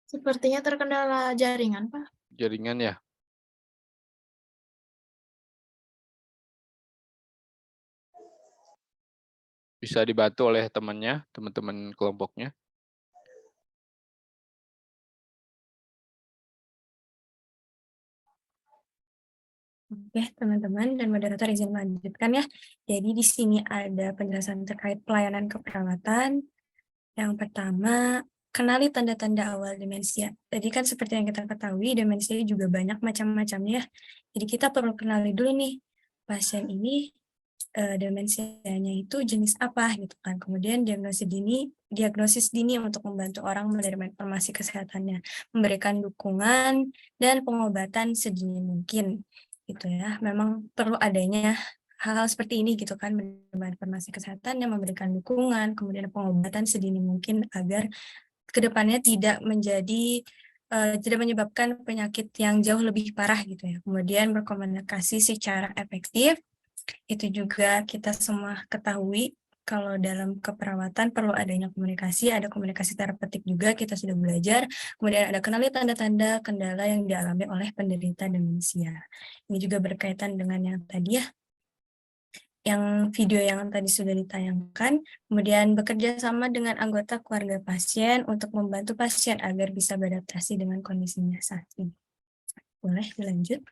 Sepertinya terkendala jaringan, Pak. Jaringan ya. Bisa dibantu oleh temannya, teman-teman kelompoknya. Oke, teman-teman dan moderator izin melanjutkan ya. Jadi di sini ada penjelasan terkait pelayanan keperawatan. Yang pertama, kenali tanda-tanda awal demensia. Jadi kan seperti yang kita ketahui, demensia juga banyak macam-macamnya. Jadi kita perlu kenali dulu nih, pasien ini demensianya itu jenis apa gitu kan. Kemudian diagnosis dini untuk membantu orang menerima informasi kesehatannya, memberikan dukungan dan pengobatan sedini mungkin gitu ya. Memang perlu adanya hal-hal seperti ini gitu kan, menerima informasi kesehatan yang memberikan dukungan, kemudian pengobatan sedini mungkin agar kedepannya tidak menyebabkan penyakit yang jauh lebih parah gitu ya. Kemudian berkomunikasi secara efektif, itu juga kita semua ketahui kalau dalam keperawatan perlu adanya komunikasi, ada komunikasi terapeutik juga kita sudah belajar, kemudian ada kenali tanda-tanda kendala yang dialami oleh penderita demensia. Ini juga berkaitan dengan yang tadi ya, yang video yang tadi sudah ditayangkan, kemudian bekerja sama dengan anggota keluarga pasien untuk membantu pasien agar bisa beradaptasi dengan kondisinya saat ini. Boleh dilanjut?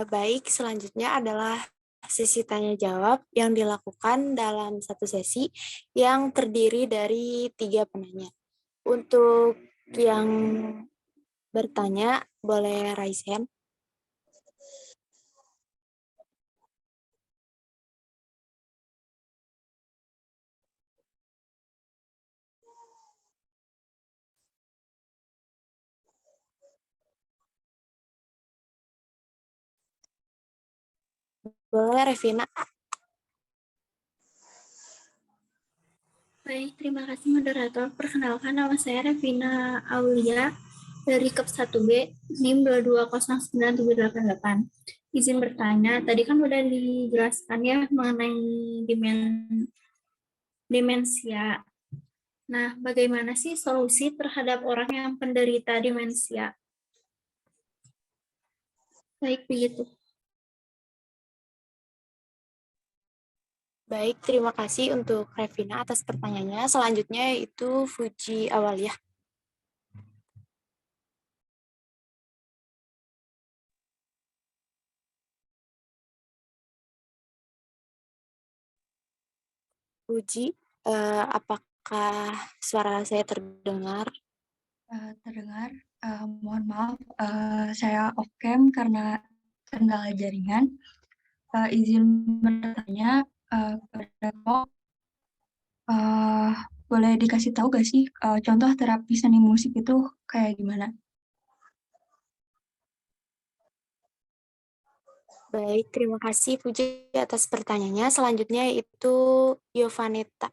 Baik, selanjutnya adalah sesi tanya jawab yang dilakukan dalam satu sesi yang terdiri dari 3 penanya. Untuk yang bertanya, boleh raise hand. Boleh, Revina. Baik, terima kasih moderator. Perkenalkan, nama saya Revina Aulia dari KEP 1B, NIM 2209788. Izin bertanya, tadi kan udah dijelaskan ya mengenai demensia. Nah, bagaimana sih solusi terhadap orang yang penderita demensia? Baik, begitu. Baik, terima kasih untuk Revina atas pertanyaannya. Selanjutnya itu Fuji Awalia. Fuji, apakah suara saya terdengar? Terdengar. Mohon maaf, saya off cam karena kendala jaringan. Izin bertanya kepada Kok, boleh dikasih tahu gak sih contoh terapi seni musik itu kayak gimana? Baik, terima kasih Puji atas pertanyaannya. Selanjutnya itu Yovanita.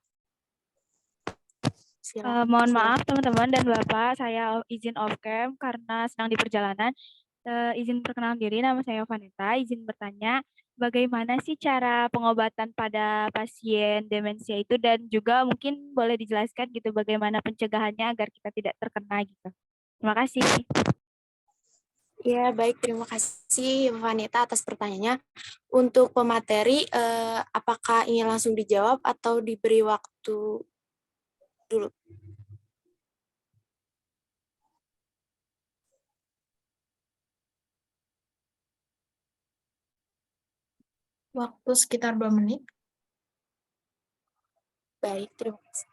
Mohon maaf teman-teman dan Bapak, saya izin off cam karena sedang di perjalanan. Izin perkenalan diri, nama saya Yovanita. Izin bertanya, bagaimana sih cara pengobatan pada pasien demensia itu dan juga mungkin boleh dijelaskan gitu bagaimana pencegahannya agar kita tidak terkena gitu. Terima kasih. Ya, baik. Terima kasih Vanita atas pertanyaannya. Untuk pemateri, apakah ingin langsung dijawab atau diberi waktu dulu? Waktu sekitar 2 menit. Baik, terima kasih.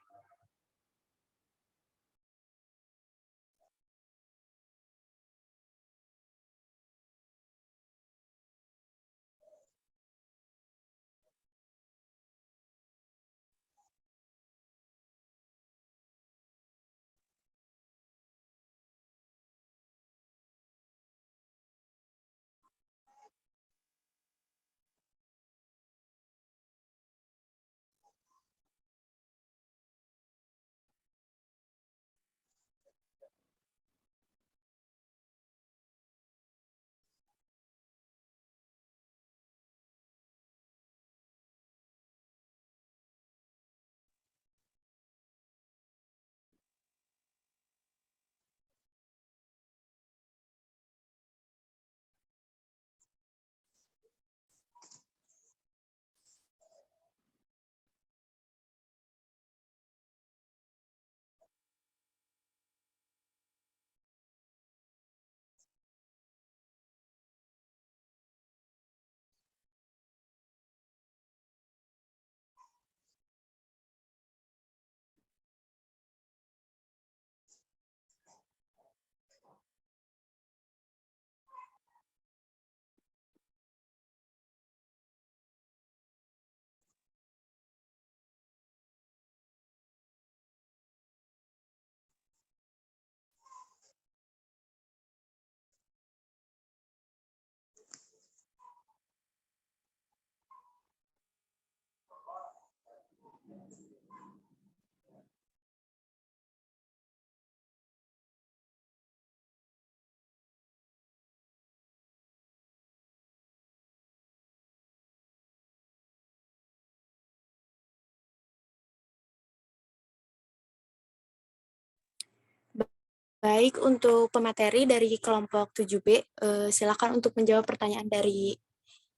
Baik, untuk pemateri dari kelompok 7B, silakan untuk menjawab pertanyaan dari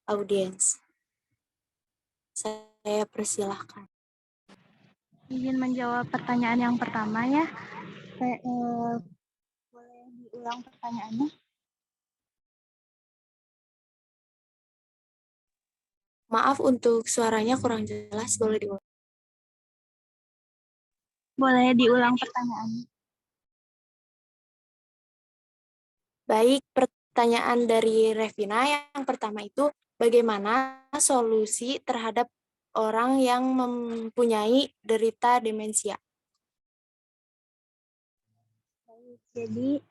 audiens. Saya persilahkan. Izin menjawab pertanyaan yang pertama ya. Boleh diulang pertanyaannya? Maaf untuk suaranya kurang jelas, boleh diulang? Boleh diulang pertanyaannya? Baik, pertanyaan dari Revina yang pertama itu, bagaimana solusi terhadap orang yang mempunyai derita demensia? Baik, jadi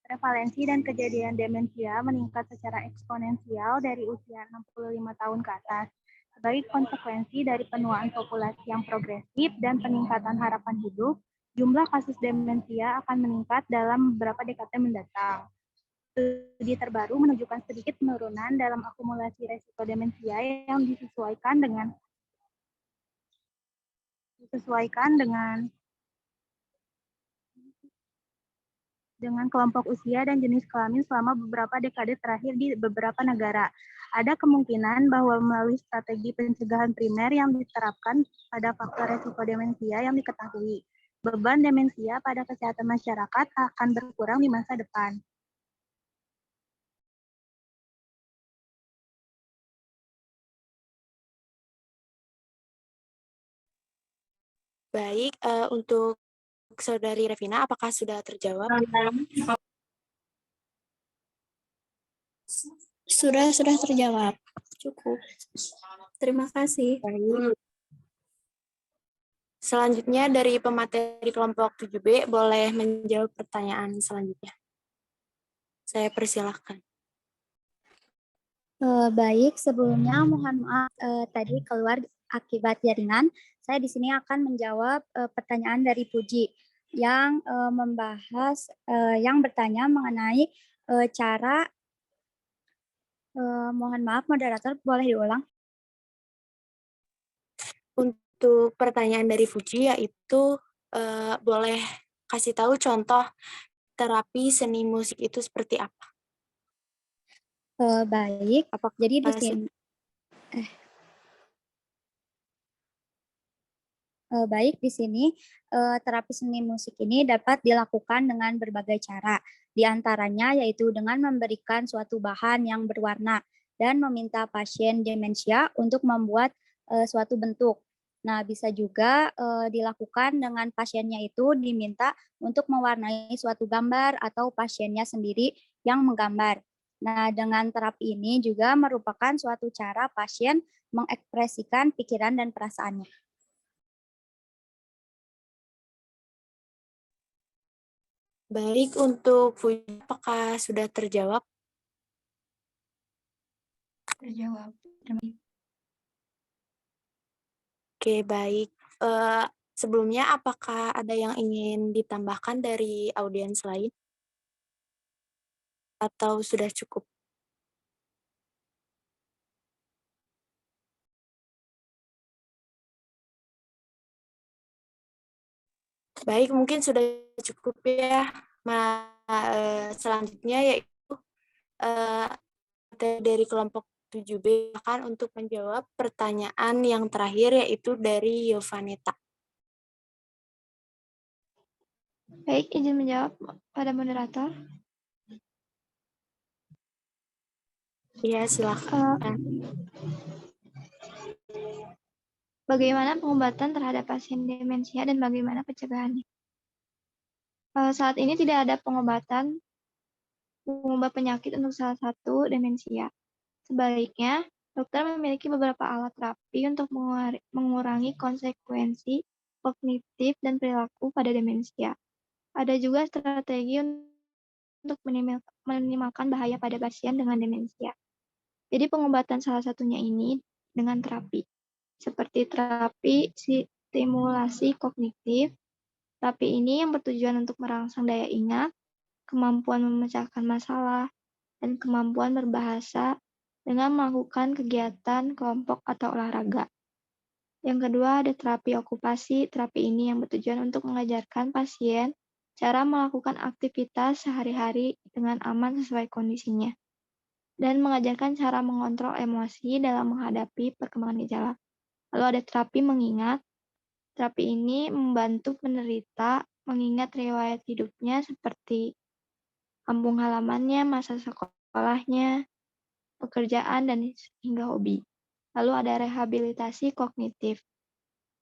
prevalensi dan kejadian demensia meningkat secara eksponensial dari usia 65 tahun ke atas. Sebagai konsekuensi dari penuaan populasi yang progresif dan peningkatan harapan hidup, jumlah kasus demensia akan meningkat dalam beberapa dekade mendatang. Studi terbaru menunjukkan sedikit penurunan dalam akumulasi resiko demensia yang disesuaikan dengan kelompok usia dan jenis kelamin selama beberapa dekade terakhir di beberapa negara. Ada kemungkinan bahwa melalui strategi pencegahan primer yang diterapkan pada faktor resiko demensia yang diketahui, beban demensia pada kesehatan masyarakat akan berkurang di masa depan. Baik, untuk Saudari Revina, apakah sudah terjawab? Sudah terjawab. Cukup. Terima kasih. Baik. Selanjutnya dari pemateri kelompok 7B boleh menjawab pertanyaan selanjutnya. Saya persilahkan. Baik, sebelumnya mohon maaf tadi keluar akibat jaringan. Saya di sini akan menjawab pertanyaan dari Puji yang membahas, yang bertanya mengenai cara, mohon maaf moderator boleh diulang? Untuk pertanyaan dari Fuji yaitu boleh kasih tahu contoh terapi seni musik itu seperti apa? Baik, jadi di sini baik, di sini terapi seni musik ini dapat dilakukan dengan berbagai cara. Di antaranya yaitu dengan memberikan suatu bahan yang berwarna dan meminta pasien demensia untuk membuat suatu bentuk. Nah, bisa juga dilakukan dengan pasiennya itu diminta untuk mewarnai suatu gambar atau pasiennya sendiri yang menggambar. Nah, dengan terapi ini juga merupakan suatu cara pasien mengekspresikan pikiran dan perasaannya. Baik, untuk Fuji, apakah sudah terjawab? Terjawab. Oke, baik. Sebelumnya, apakah ada yang ingin ditambahkan dari audiens lain? Atau sudah cukup? Baik, mungkin sudah cukup ya. Selanjutnya yaitu dari kelompok 7B akan untuk menjawab pertanyaan yang terakhir yaitu dari Yovaneta. Baik, izin menjawab pada moderator. Iya, silakan. Bagaimana pengobatan terhadap pasien demensia dan bagaimana pencegahannya? Saat ini tidak ada pengobatan mengubah penyakit untuk salah satu demensia. Sebaliknya, dokter memiliki beberapa alat terapi untuk mengurangi konsekuensi kognitif dan perilaku pada demensia. Ada juga strategi untuk minimalkan bahaya pada pasien dengan demensia. Jadi pengobatan salah satunya ini dengan terapi, seperti terapi stimulasi kognitif. Terapi ini yang bertujuan untuk merangsang daya ingat, kemampuan memecahkan masalah, dan kemampuan berbahasa dengan melakukan kegiatan kelompok atau olahraga. Yang kedua ada terapi okupasi. Terapi ini yang bertujuan untuk mengajarkan pasien cara melakukan aktivitas sehari-hari dengan aman sesuai kondisinya, dan mengajarkan cara mengontrol emosi dalam menghadapi perkembangan gejala. Lalu ada terapi mengingat. Terapi ini membantu penderita mengingat riwayat hidupnya seperti kampung halamannya, masa sekolahnya, pekerjaan, dan hingga hobi. Lalu ada rehabilitasi kognitif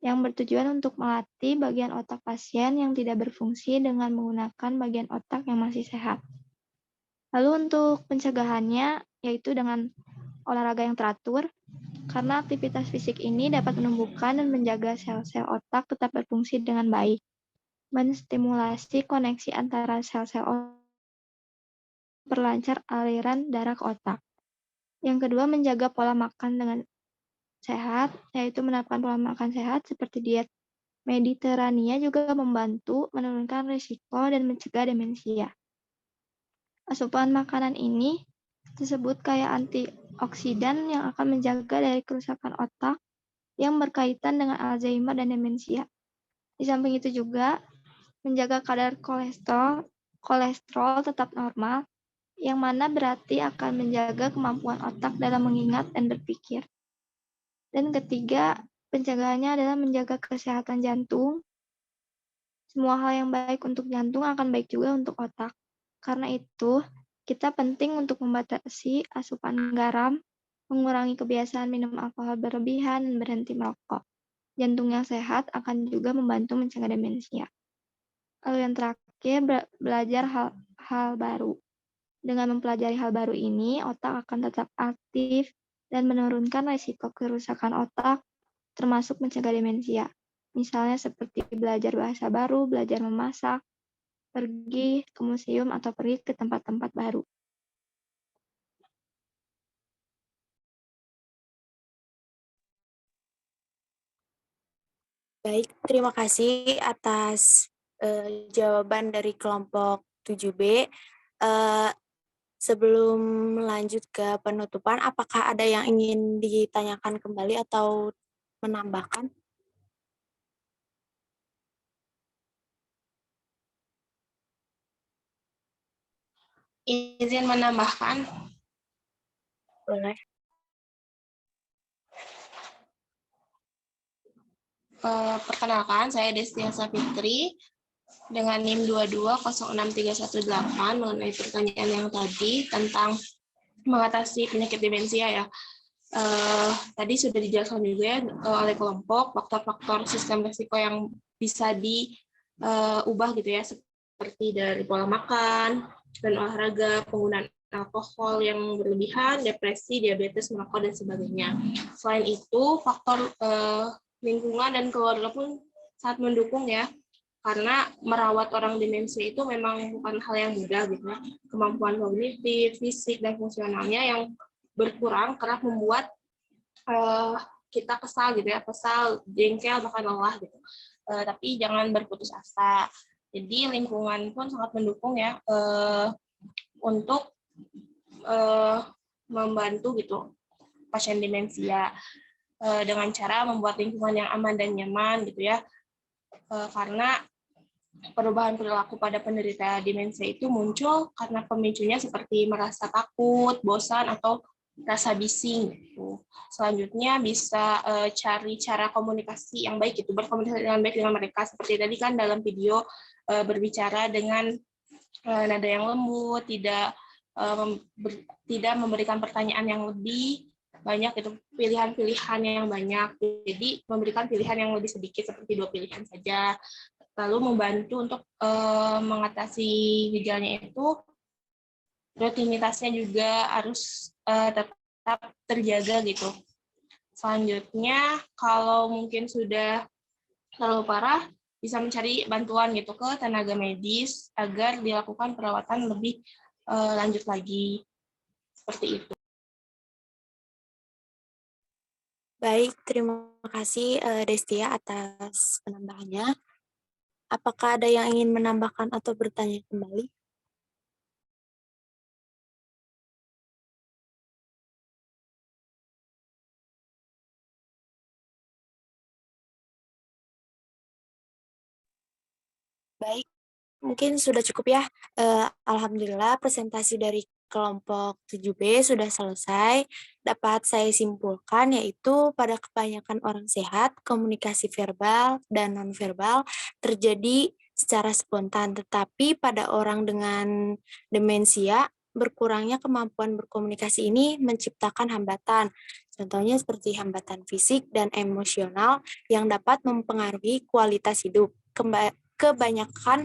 yang bertujuan untuk melatih bagian otak pasien yang tidak berfungsi dengan menggunakan bagian otak yang masih sehat. Lalu untuk pencegahannya, yaitu dengan olahraga yang teratur, karena aktivitas fisik ini dapat menumbuhkan dan menjaga sel-sel otak tetap berfungsi dengan baik, menstimulasi koneksi antara sel-sel otak, memperlancar aliran darah ke otak. Yang kedua, menjaga pola makan dengan sehat, yaitu menerapkan pola makan sehat seperti diet Mediterania juga membantu menurunkan risiko dan mencegah demensia. Asupan makanan ini tersebut kaya antioksidan yang akan menjaga dari kerusakan otak yang berkaitan dengan Alzheimer dan demensia. Di samping itu juga menjaga kadar kolesterol tetap normal, yang mana berarti akan menjaga kemampuan otak dalam mengingat dan berpikir. Dan ketiga, pencegahannya adalah menjaga kesehatan jantung. Semua hal yang baik untuk jantung akan baik juga untuk otak. Karena itu, kita penting untuk membatasi asupan garam, mengurangi kebiasaan minum alkohol berlebihan, dan berhenti merokok. Jantung yang sehat akan juga membantu mencegah demensia. Lalu yang terakhir, belajar hal baru. Dengan mempelajari hal baru ini, otak akan tetap aktif dan menurunkan risiko kerusakan otak, termasuk mencegah demensia. Misalnya seperti belajar bahasa baru, belajar memasak, pergi ke museum, atau pergi ke tempat-tempat baru. Baik, terima kasih atas jawaban dari kelompok 7B. Sebelum lanjut ke penutupan, apakah ada yang ingin ditanyakan kembali atau menambahkan? Izin menambahkan. Boleh. Perkenalkan, saya Destia Sapitri dengan NIM 2206318 mengenai pertanyaan yang tadi tentang mengatasi penyakit demensia ya. Tadi sudah dijelaskan juga ya oleh kelompok faktor-faktor sistem risiko yang bisa diubah gitu ya, seperti dari pola makan dan olahraga, penggunaan alkohol yang berlebihan, depresi, diabetes, merokok, dan sebagainya. Selain itu, faktor lingkungan dan keluarga pun sangat mendukung ya, karena merawat orang demensia itu memang bukan hal yang mudah gitu ya. Kemampuan kognitif, fisik, dan fungsionalnya yang berkurang kerap membuat kita kesal gitu ya, kesal, jengkel, bahkan lelah gitu. Tapi jangan berputus asa. Jadi lingkungan pun sangat mendukung ya untuk membantu gitu pasien demensia dengan cara membuat lingkungan yang aman dan nyaman gitu ya. Karena perubahan perilaku pada penderita demensia itu muncul karena pemicunya seperti merasa takut, bosan, atau rasa bising. Gitu. Selanjutnya bisa cari cara komunikasi yang baik, itu berkomunikasi dengan baik dengan mereka. Seperti tadi kan dalam video berbicara dengan nada yang lembut, tidak memberikan pertanyaan yang lebih banyak, itu pilihan-pilihan yang banyak. Jadi memberikan pilihan yang lebih sedikit seperti 2 pilihan saja. Lalu membantu untuk mengatasi gejalanya itu, rutinitasnya juga harus tetap terjaga gitu. Selanjutnya, kalau mungkin sudah terlalu parah, bisa mencari bantuan gitu ke tenaga medis agar dilakukan perawatan lebih lanjut lagi. Seperti itu. Baik, terima kasih Destia atas penambahannya. Apakah ada yang ingin menambahkan atau bertanya kembali? Baik, mungkin sudah cukup ya. Alhamdulillah presentasi dari kelompok 7B sudah selesai. Dapat saya simpulkan yaitu pada kebanyakan orang sehat, komunikasi verbal dan nonverbal terjadi secara spontan. Tetapi pada orang dengan demensia, berkurangnya kemampuan berkomunikasi ini menciptakan hambatan. Contohnya seperti hambatan fisik dan emosional yang dapat mempengaruhi kualitas hidup. Kebanyakan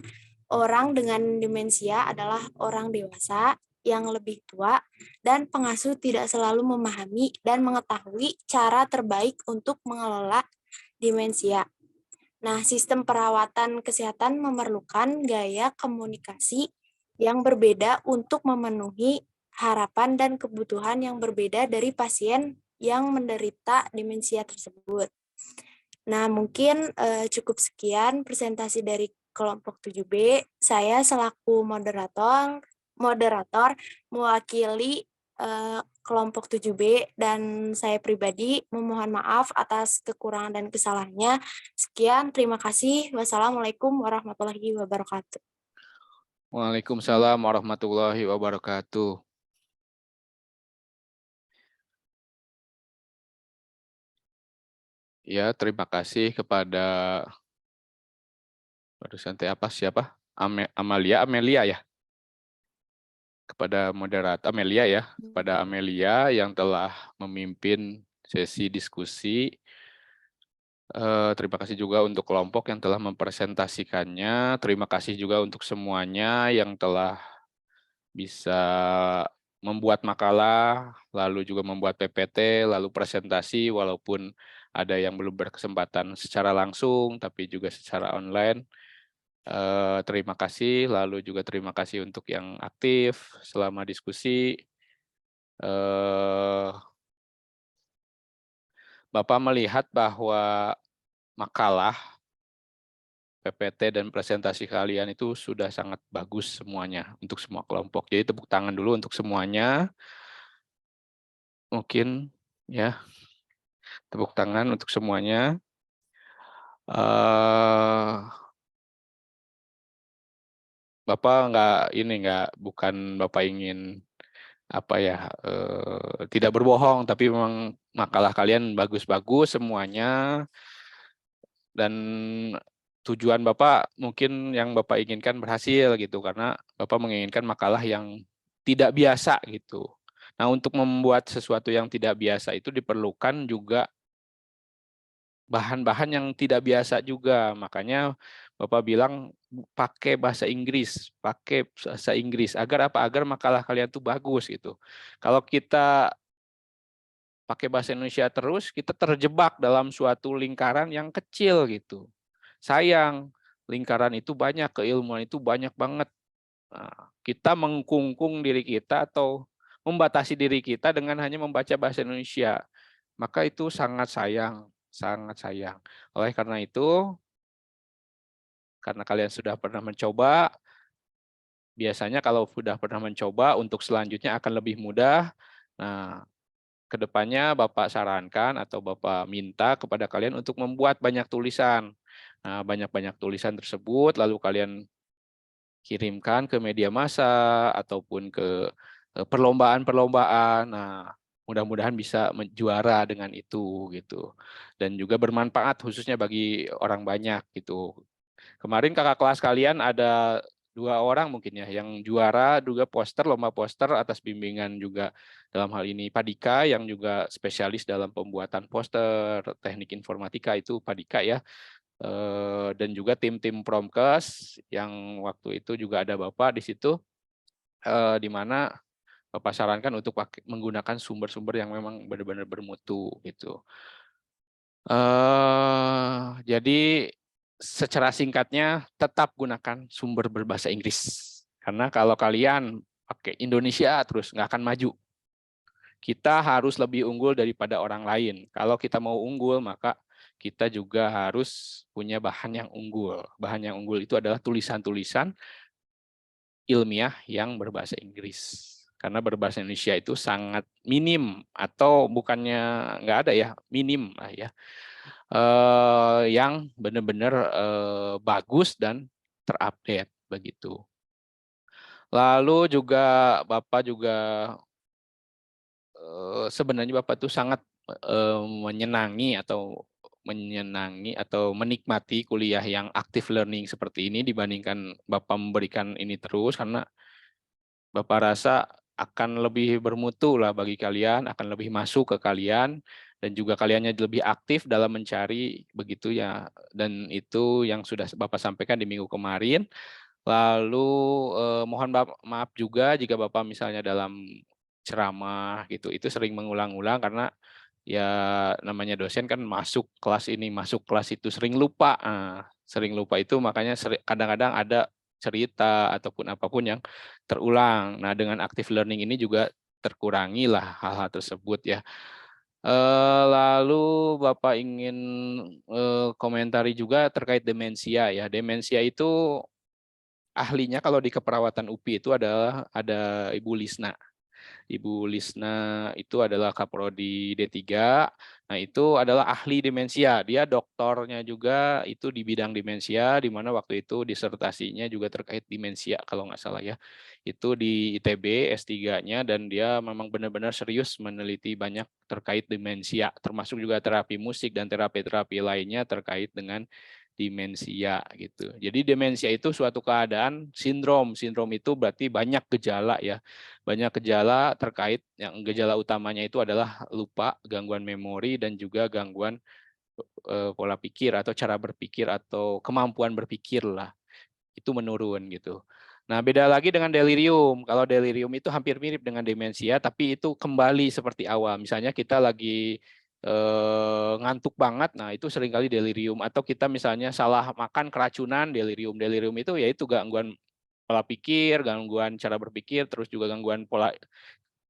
orang dengan demensia adalah orang dewasa yang lebih tua dan pengasuh tidak selalu memahami dan mengetahui cara terbaik untuk mengelola demensia. Nah, sistem perawatan kesehatan memerlukan gaya komunikasi yang berbeda untuk memenuhi harapan dan kebutuhan yang berbeda dari pasien yang menderita demensia tersebut. Nah, mungkin cukup sekian presentasi dari kelompok 7B. Saya selaku moderator mewakili kelompok 7B dan saya pribadi memohon maaf atas kekurangan dan kesalahannya. Sekian, terima kasih. Wassalamualaikum warahmatullahi wabarakatuh. Waalaikumsalam warahmatullahi wabarakatuh. Ya, terima kasih kepada siapa? Amelia ya? Kepada moderator Amelia ya, kepada Amelia yang telah memimpin sesi diskusi. Terima kasih juga untuk kelompok yang telah mempresentasikannya. Terima kasih juga untuk semuanya yang telah bisa membuat makalah, lalu juga membuat PPT, lalu presentasi, walaupun ada yang belum berkesempatan secara langsung, tapi juga secara online. Terima kasih, lalu juga terima kasih untuk yang aktif selama diskusi. Bapak melihat bahwa makalah, PPT, dan presentasi kalian itu sudah sangat bagus semuanya untuk semua kelompok. Jadi tepuk tangan dulu untuk semuanya. Mungkin ya, tepuk tangan untuk semuanya. Bapak bukan Bapak ingin tidak berbohong, tapi memang makalah kalian bagus-bagus semuanya, dan tujuan Bapak mungkin yang Bapak inginkan berhasil gitu, karena Bapak menginginkan makalah yang tidak biasa gitu. Nah, untuk membuat sesuatu yang tidak biasa itu diperlukan juga bahan-bahan yang tidak biasa juga. Makanya Bapak bilang pakai bahasa Inggris, agar apa? Agar makalah kalian tuh bagus gitu. Kalau kita pakai bahasa Indonesia terus, kita terjebak dalam suatu lingkaran yang kecil gitu. Sayang, lingkaran itu banyak, keilmuan itu banyak banget. Nah, kita mengkungkung diri kita atau membatasi diri kita dengan hanya membaca bahasa Indonesia. Maka itu sangat sayang, sangat sayang. Oleh karena itu, karena kalian sudah pernah mencoba, biasanya kalau sudah pernah mencoba, untuk selanjutnya akan lebih mudah. Nah, kedepannya Bapak sarankan atau Bapak minta kepada kalian untuk membuat banyak tulisan. Nah, banyak-banyak tulisan tersebut lalu kalian kirimkan ke media massa ataupun ke perlombaan-perlombaan. Nah, mudah-mudahan bisa juara dengan itu gitu. Dan juga bermanfaat khususnya bagi orang banyak gitu. Kemarin kakak kelas kalian ada 2 orang mungkin ya yang juara juga lomba poster atas bimbingan juga dalam hal ini Pak Dika yang juga spesialis dalam pembuatan poster teknik informatika itu Pak Dika ya. Dan juga tim-tim Promkes yang waktu itu juga ada Bapak di situ, di mana Bapak sarankan untuk menggunakan sumber-sumber yang memang benar-benar bermutu gitu. Jadi secara singkatnya tetap gunakan sumber berbahasa Inggris. Karena kalau kalian pakai Indonesia terus nggak akan maju. Kita harus lebih unggul daripada orang lain. Kalau kita mau unggul maka kita juga harus punya bahan yang unggul. Bahan yang unggul itu adalah tulisan-tulisan ilmiah yang berbahasa Inggris. Karena berbahasa Indonesia itu sangat minim atau bukannya nggak ada ya, minim lah ya. Yang benar-benar bagus dan terupdate. begitu. Lalu juga Bapak juga sebenarnya Bapak tuh sangat menyenangi atau menikmati kuliah yang active learning seperti ini dibandingkan Bapak memberikan ini terus, karena Bapak rasa akan lebih bermutu lah bagi kalian, akan lebih masuk ke kalian, dan juga kaliannya lebih aktif dalam mencari begitu ya. Dan itu yang sudah Bapak sampaikan di minggu kemarin. Lalu mohon maaf juga jika Bapak misalnya dalam ceramah gitu, itu sering mengulang-ulang karena ya namanya dosen kan masuk kelas ini, masuk kelas itu, sering lupa. Sering lupa itu makanya kadang-kadang ada cerita ataupun apapun yang terulang. Nah, dengan active learning ini juga terkurangi lah hal-hal tersebut ya. Lalu Bapak ingin komentari juga terkait demensia ya. Demensia itu ahlinya kalau di keperawatan UPI itu ada Ibu Lisna. Ibu Lisna itu adalah Kaprodi D3. Nah, itu adalah ahli demensia. Dia doktornya juga itu di bidang demensia, di mana waktu itu disertasinya juga terkait demensia kalau nggak salah ya. Itu di ITB S3-nya, dan dia memang benar-benar serius meneliti banyak terkait demensia, termasuk juga terapi musik dan terapi-terapi lainnya terkait dengan demensia gitu. Jadi demensia itu suatu keadaan sindrom. Sindrom itu berarti banyak gejala ya. Banyak gejala terkait, yang gejala utamanya itu adalah lupa, gangguan memori, dan juga gangguan pola pikir atau cara berpikir atau kemampuan berpikir lah. Itu menurun gitu. Nah, beda lagi dengan delirium. Kalau delirium itu hampir mirip dengan demensia, tapi itu kembali seperti awal. Misalnya kita lagi ngantuk banget, nah itu seringkali delirium. Atau kita misalnya salah makan, keracunan, delirium. Delirium itu yaitu gangguan pola pikir, gangguan cara berpikir, terus juga gangguan pola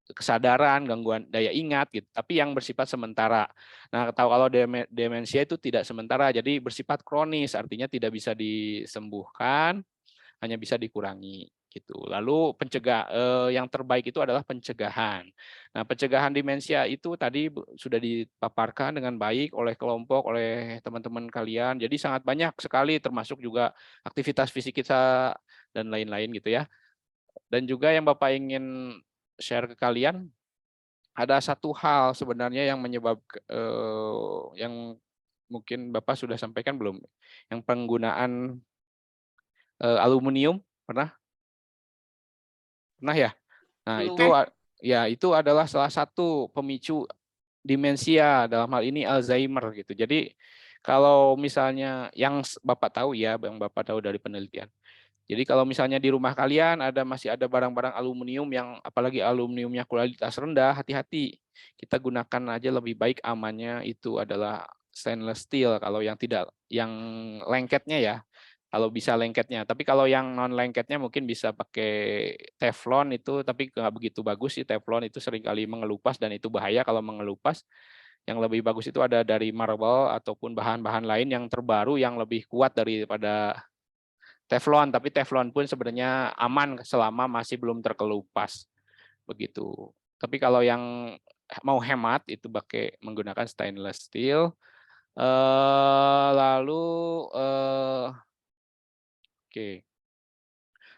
kesadaran, gangguan daya ingat gitu. Tapi yang bersifat sementara. Nah, tahu kalau demensia itu tidak sementara, jadi bersifat kronis, artinya tidak bisa disembuhkan, hanya bisa dikurangi gitu. Lalu yang terbaik itu adalah pencegahan. Nah, pencegahan demensia itu tadi sudah dipaparkan dengan baik oleh kelompok, oleh teman-teman kalian. Jadi sangat banyak sekali, termasuk juga aktivitas fisik kita dan lain-lain gitu ya. Dan juga yang Bapak ingin share ke kalian, ada satu hal sebenarnya yang menyebabkan yang mungkin Bapak sudah sampaikan belum, yang penggunaan aluminium, pernah ya? Nah, itu adalah salah satu pemicu demensia, dalam hal ini Alzheimer gitu. Jadi kalau misalnya yang Bapak tahu ya, yang Bapak tahu dari penelitian. Jadi kalau misalnya di rumah kalian masih ada barang-barang aluminium yang apalagi aluminiumnya kualitas rendah, hati-hati. Kita gunakan aja lebih baik, amannya itu adalah stainless steel kalau yang tidak, yang lengketnya ya. Kalau bisa lengketnya, tapi kalau yang non lengketnya mungkin bisa pakai teflon itu, tapi nggak begitu bagus sih teflon itu, seringkali mengelupas dan itu bahaya kalau mengelupas. Yang lebih bagus itu ada dari marble ataupun bahan-bahan lain yang terbaru yang lebih kuat daripada teflon, tapi teflon pun sebenarnya aman selama masih belum terkelupas begitu. Tapi kalau yang mau hemat itu menggunakan stainless steel. Oke.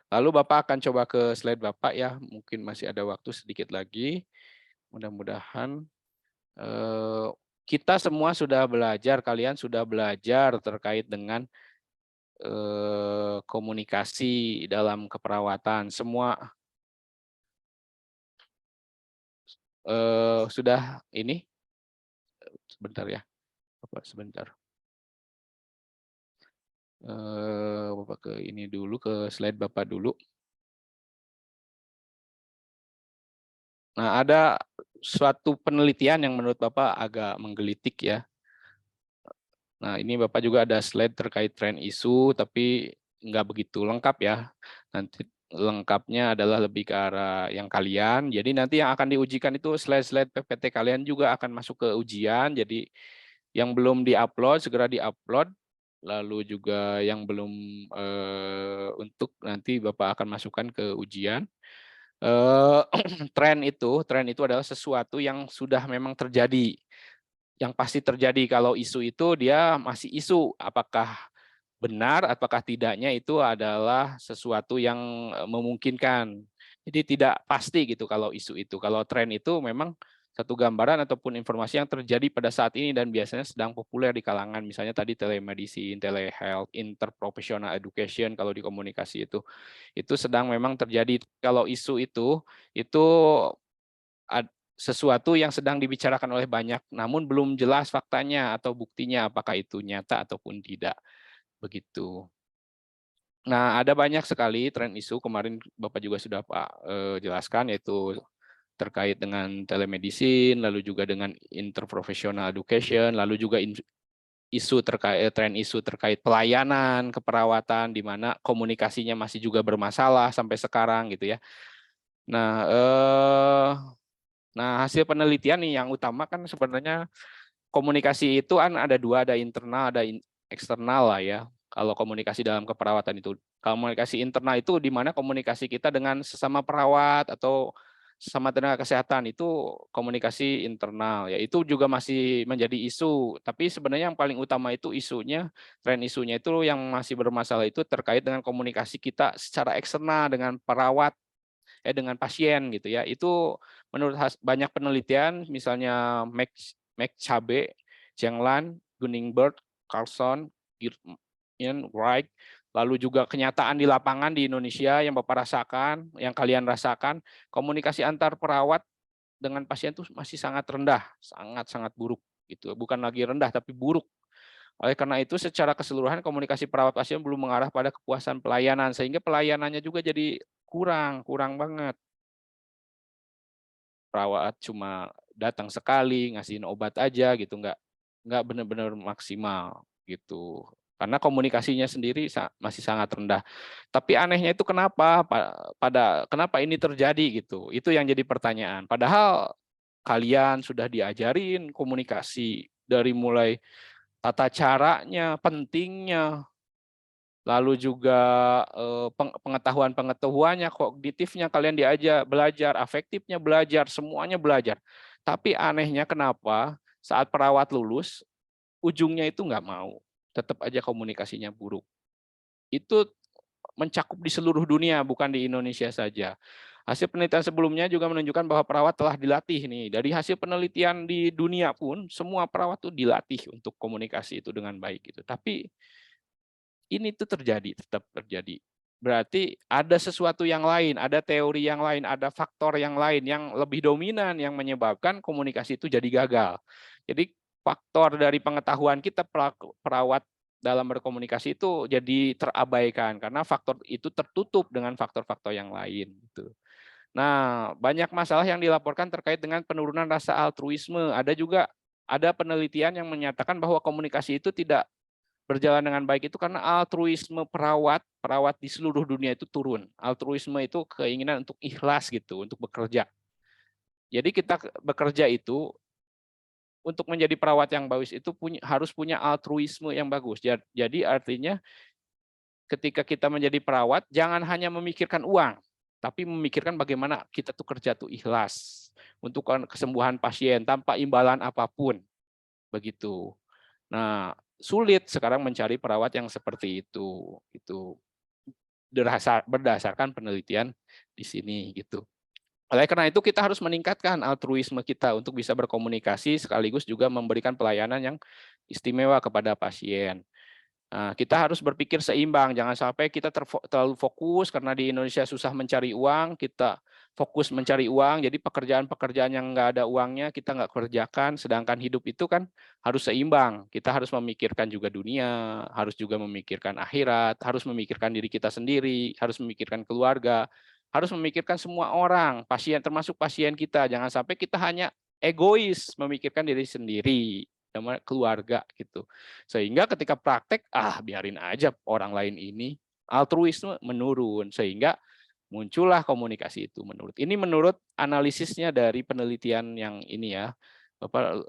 Lalu Bapak akan coba ke slide Bapak ya, mungkin masih ada waktu sedikit lagi. Mudah-mudahan kita semua sudah belajar, kalian sudah belajar terkait dengan komunikasi dalam keperawatan. Semua sudah ini? Sebentar ya, Bapak sebentar. Bapak ke ini dulu, ke slide Bapak dulu. Nah, ada suatu penelitian yang menurut Bapak agak menggelitik ya. Nah, ini Bapak juga ada slide terkait tren isu, tapi nggak begitu lengkap ya. Nanti lengkapnya adalah lebih ke arah yang kalian. Jadi nanti yang akan diujikan itu slide-slide PPT kalian juga akan masuk ke ujian. Jadi yang belum diupload segera diupload. Lalu juga yang belum untuk nanti Bapak akan masukkan ke ujian. Tren itu adalah sesuatu yang sudah memang terjadi, yang pasti terjadi. Kalau isu itu dia masih isu, apakah benar, apakah tidaknya itu adalah sesuatu yang memungkinkan. Jadi tidak pasti gitu kalau isu itu. Kalau tren itu memang satu gambaran ataupun informasi yang terjadi pada saat ini dan biasanya sedang populer di kalangan, misalnya tadi telemedicine, telehealth, interprofessional education kalau di komunikasi itu sedang memang terjadi. Kalau isu itu sesuatu yang sedang dibicarakan oleh banyak, namun belum jelas faktanya atau buktinya apakah itu nyata ataupun tidak. Begitu. Nah, ada banyak sekali tren isu, kemarin Bapak juga sudah jelaskan, yaitu terkait dengan telemedicine, lalu juga dengan interprofessional education, lalu juga tren isu terkait pelayanan, keperawatan, di mana komunikasinya masih juga bermasalah sampai sekarang gitu ya. Nah, hasil penelitian nih yang utama kan sebenarnya komunikasi itu kan ada dua, ada internal, ada eksternal lah ya. Kalau komunikasi dalam keperawatan itu, komunikasi internal itu di mana komunikasi kita dengan sesama perawat atau sesama tenaga kesehatan, itu komunikasi internal ya. Itu juga masih menjadi isu, tapi sebenarnya yang paling utama itu tren isunya itu yang masih bermasalah itu terkait dengan komunikasi kita secara eksternal dengan perawat, dengan pasien gitu ya. Itu menurut banyak penelitian, misalnya McCabe, Zhenglan, Guningberg, Carlson, Wright, lalu juga kenyataan di lapangan di Indonesia yang Bapak rasakan, yang kalian rasakan, komunikasi antar perawat dengan pasien itu masih sangat rendah, sangat buruk gitu. Bukan lagi rendah tapi buruk. Oleh karena itu secara keseluruhan komunikasi perawat pasien belum mengarah pada kepuasan pelayanan, sehingga pelayanannya juga jadi kurang banget. Perawat cuma datang sekali, ngasihin obat aja gitu, nggak benar-benar maksimal gitu. Karena komunikasinya sendiri masih sangat rendah. Tapi anehnya itu kenapa ini terjadi gitu? Itu yang jadi pertanyaan. Padahal kalian sudah diajarin komunikasi dari mulai tata caranya, pentingnya, lalu juga pengetahuannya, kognitifnya kalian belajar, afektifnya belajar, semuanya belajar. Tapi anehnya kenapa saat perawat lulus, ujungnya itu nggak mau. Tetap aja komunikasinya buruk. Itu mencakup di seluruh dunia, bukan di Indonesia saja. Hasil penelitian sebelumnya juga menunjukkan bahwa perawat telah dilatih nih. Dari hasil penelitian di dunia pun, semua perawat tuh dilatih untuk komunikasi itu dengan baik gitu. Tapi ini tuh tetap terjadi. Berarti ada sesuatu yang lain, ada teori yang lain, ada faktor yang lain yang lebih dominan yang menyebabkan komunikasi itu jadi gagal. Jadi faktor dari pengetahuan kita perawat dalam berkomunikasi itu jadi terabaikan karena faktor itu tertutup dengan faktor-faktor yang lain gitu. Nah, banyak masalah yang dilaporkan terkait dengan penurunan rasa altruisme. Ada penelitian yang menyatakan bahwa komunikasi itu tidak berjalan dengan baik itu karena altruisme perawat di seluruh dunia itu turun. Altruisme itu keinginan untuk ikhlas gitu, untuk bekerja. Jadi kita bekerja itu untuk menjadi perawat yang bagus itu harus punya altruisme yang bagus. Jadi artinya ketika kita menjadi perawat jangan hanya memikirkan uang, tapi memikirkan bagaimana kita tuh kerja tuh ikhlas untuk kesembuhan pasien tanpa imbalan apapun. Begitu. Nah, sulit sekarang mencari perawat yang seperti itu. Itu berdasarkan penelitian di sini gitu. Oleh karena itu kita harus meningkatkan altruisme kita untuk bisa berkomunikasi sekaligus juga memberikan pelayanan yang istimewa kepada pasien. Nah, kita harus berpikir seimbang, jangan sampai kita terlalu fokus karena di Indonesia susah mencari uang, kita fokus mencari uang, jadi pekerjaan-pekerjaan yang nggak ada uangnya kita nggak kerjakan, sedangkan hidup itu kan harus seimbang. Kita harus memikirkan juga dunia, harus juga memikirkan akhirat, harus memikirkan diri kita sendiri, harus memikirkan keluarga, harus memikirkan semua orang, pasien termasuk pasien kita. Jangan sampai kita hanya egois memikirkan diri sendiri, sama keluarga gitu. Sehingga ketika praktek, biarin aja orang lain ini, altruisme menurun sehingga muncullah komunikasi itu menurut. Ini menurut analisisnya dari penelitian yang ini ya. Bapak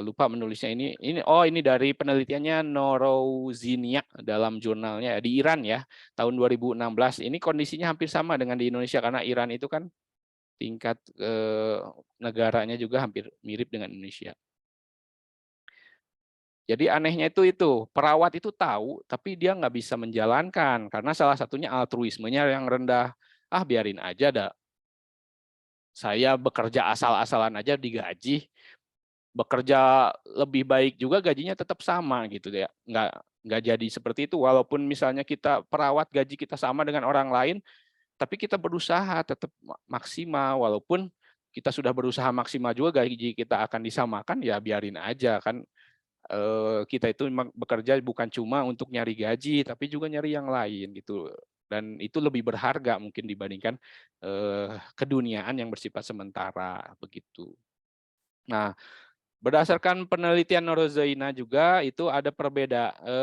lupa menulisnya ini dari penelitiannya Noroziniak dalam jurnalnya di Iran ya, tahun 2016. Ini kondisinya hampir sama dengan di Indonesia karena Iran itu kan tingkat negaranya juga hampir mirip dengan Indonesia. Jadi anehnya itu perawat itu tahu, tapi dia nggak bisa menjalankan karena salah satunya altruismenya yang rendah. Ah biarin aja dah. Saya bekerja asal-asalan aja digaji, bekerja lebih baik juga gajinya tetap sama gitu ya. Nggak jadi seperti itu. Walaupun misalnya kita perawat gaji kita sama dengan orang lain, tapi kita berusaha tetap maksimal. Walaupun kita sudah berusaha maksimal juga gaji kita akan disamakan, ya biarin aja kan. Kita itu memang bekerja bukan cuma untuk nyari gaji, tapi juga nyari yang lain gitu. Dan itu lebih berharga mungkin dibandingkan keduniaan yang bersifat sementara begitu. Nah, berdasarkan penelitian Norozoina juga itu ada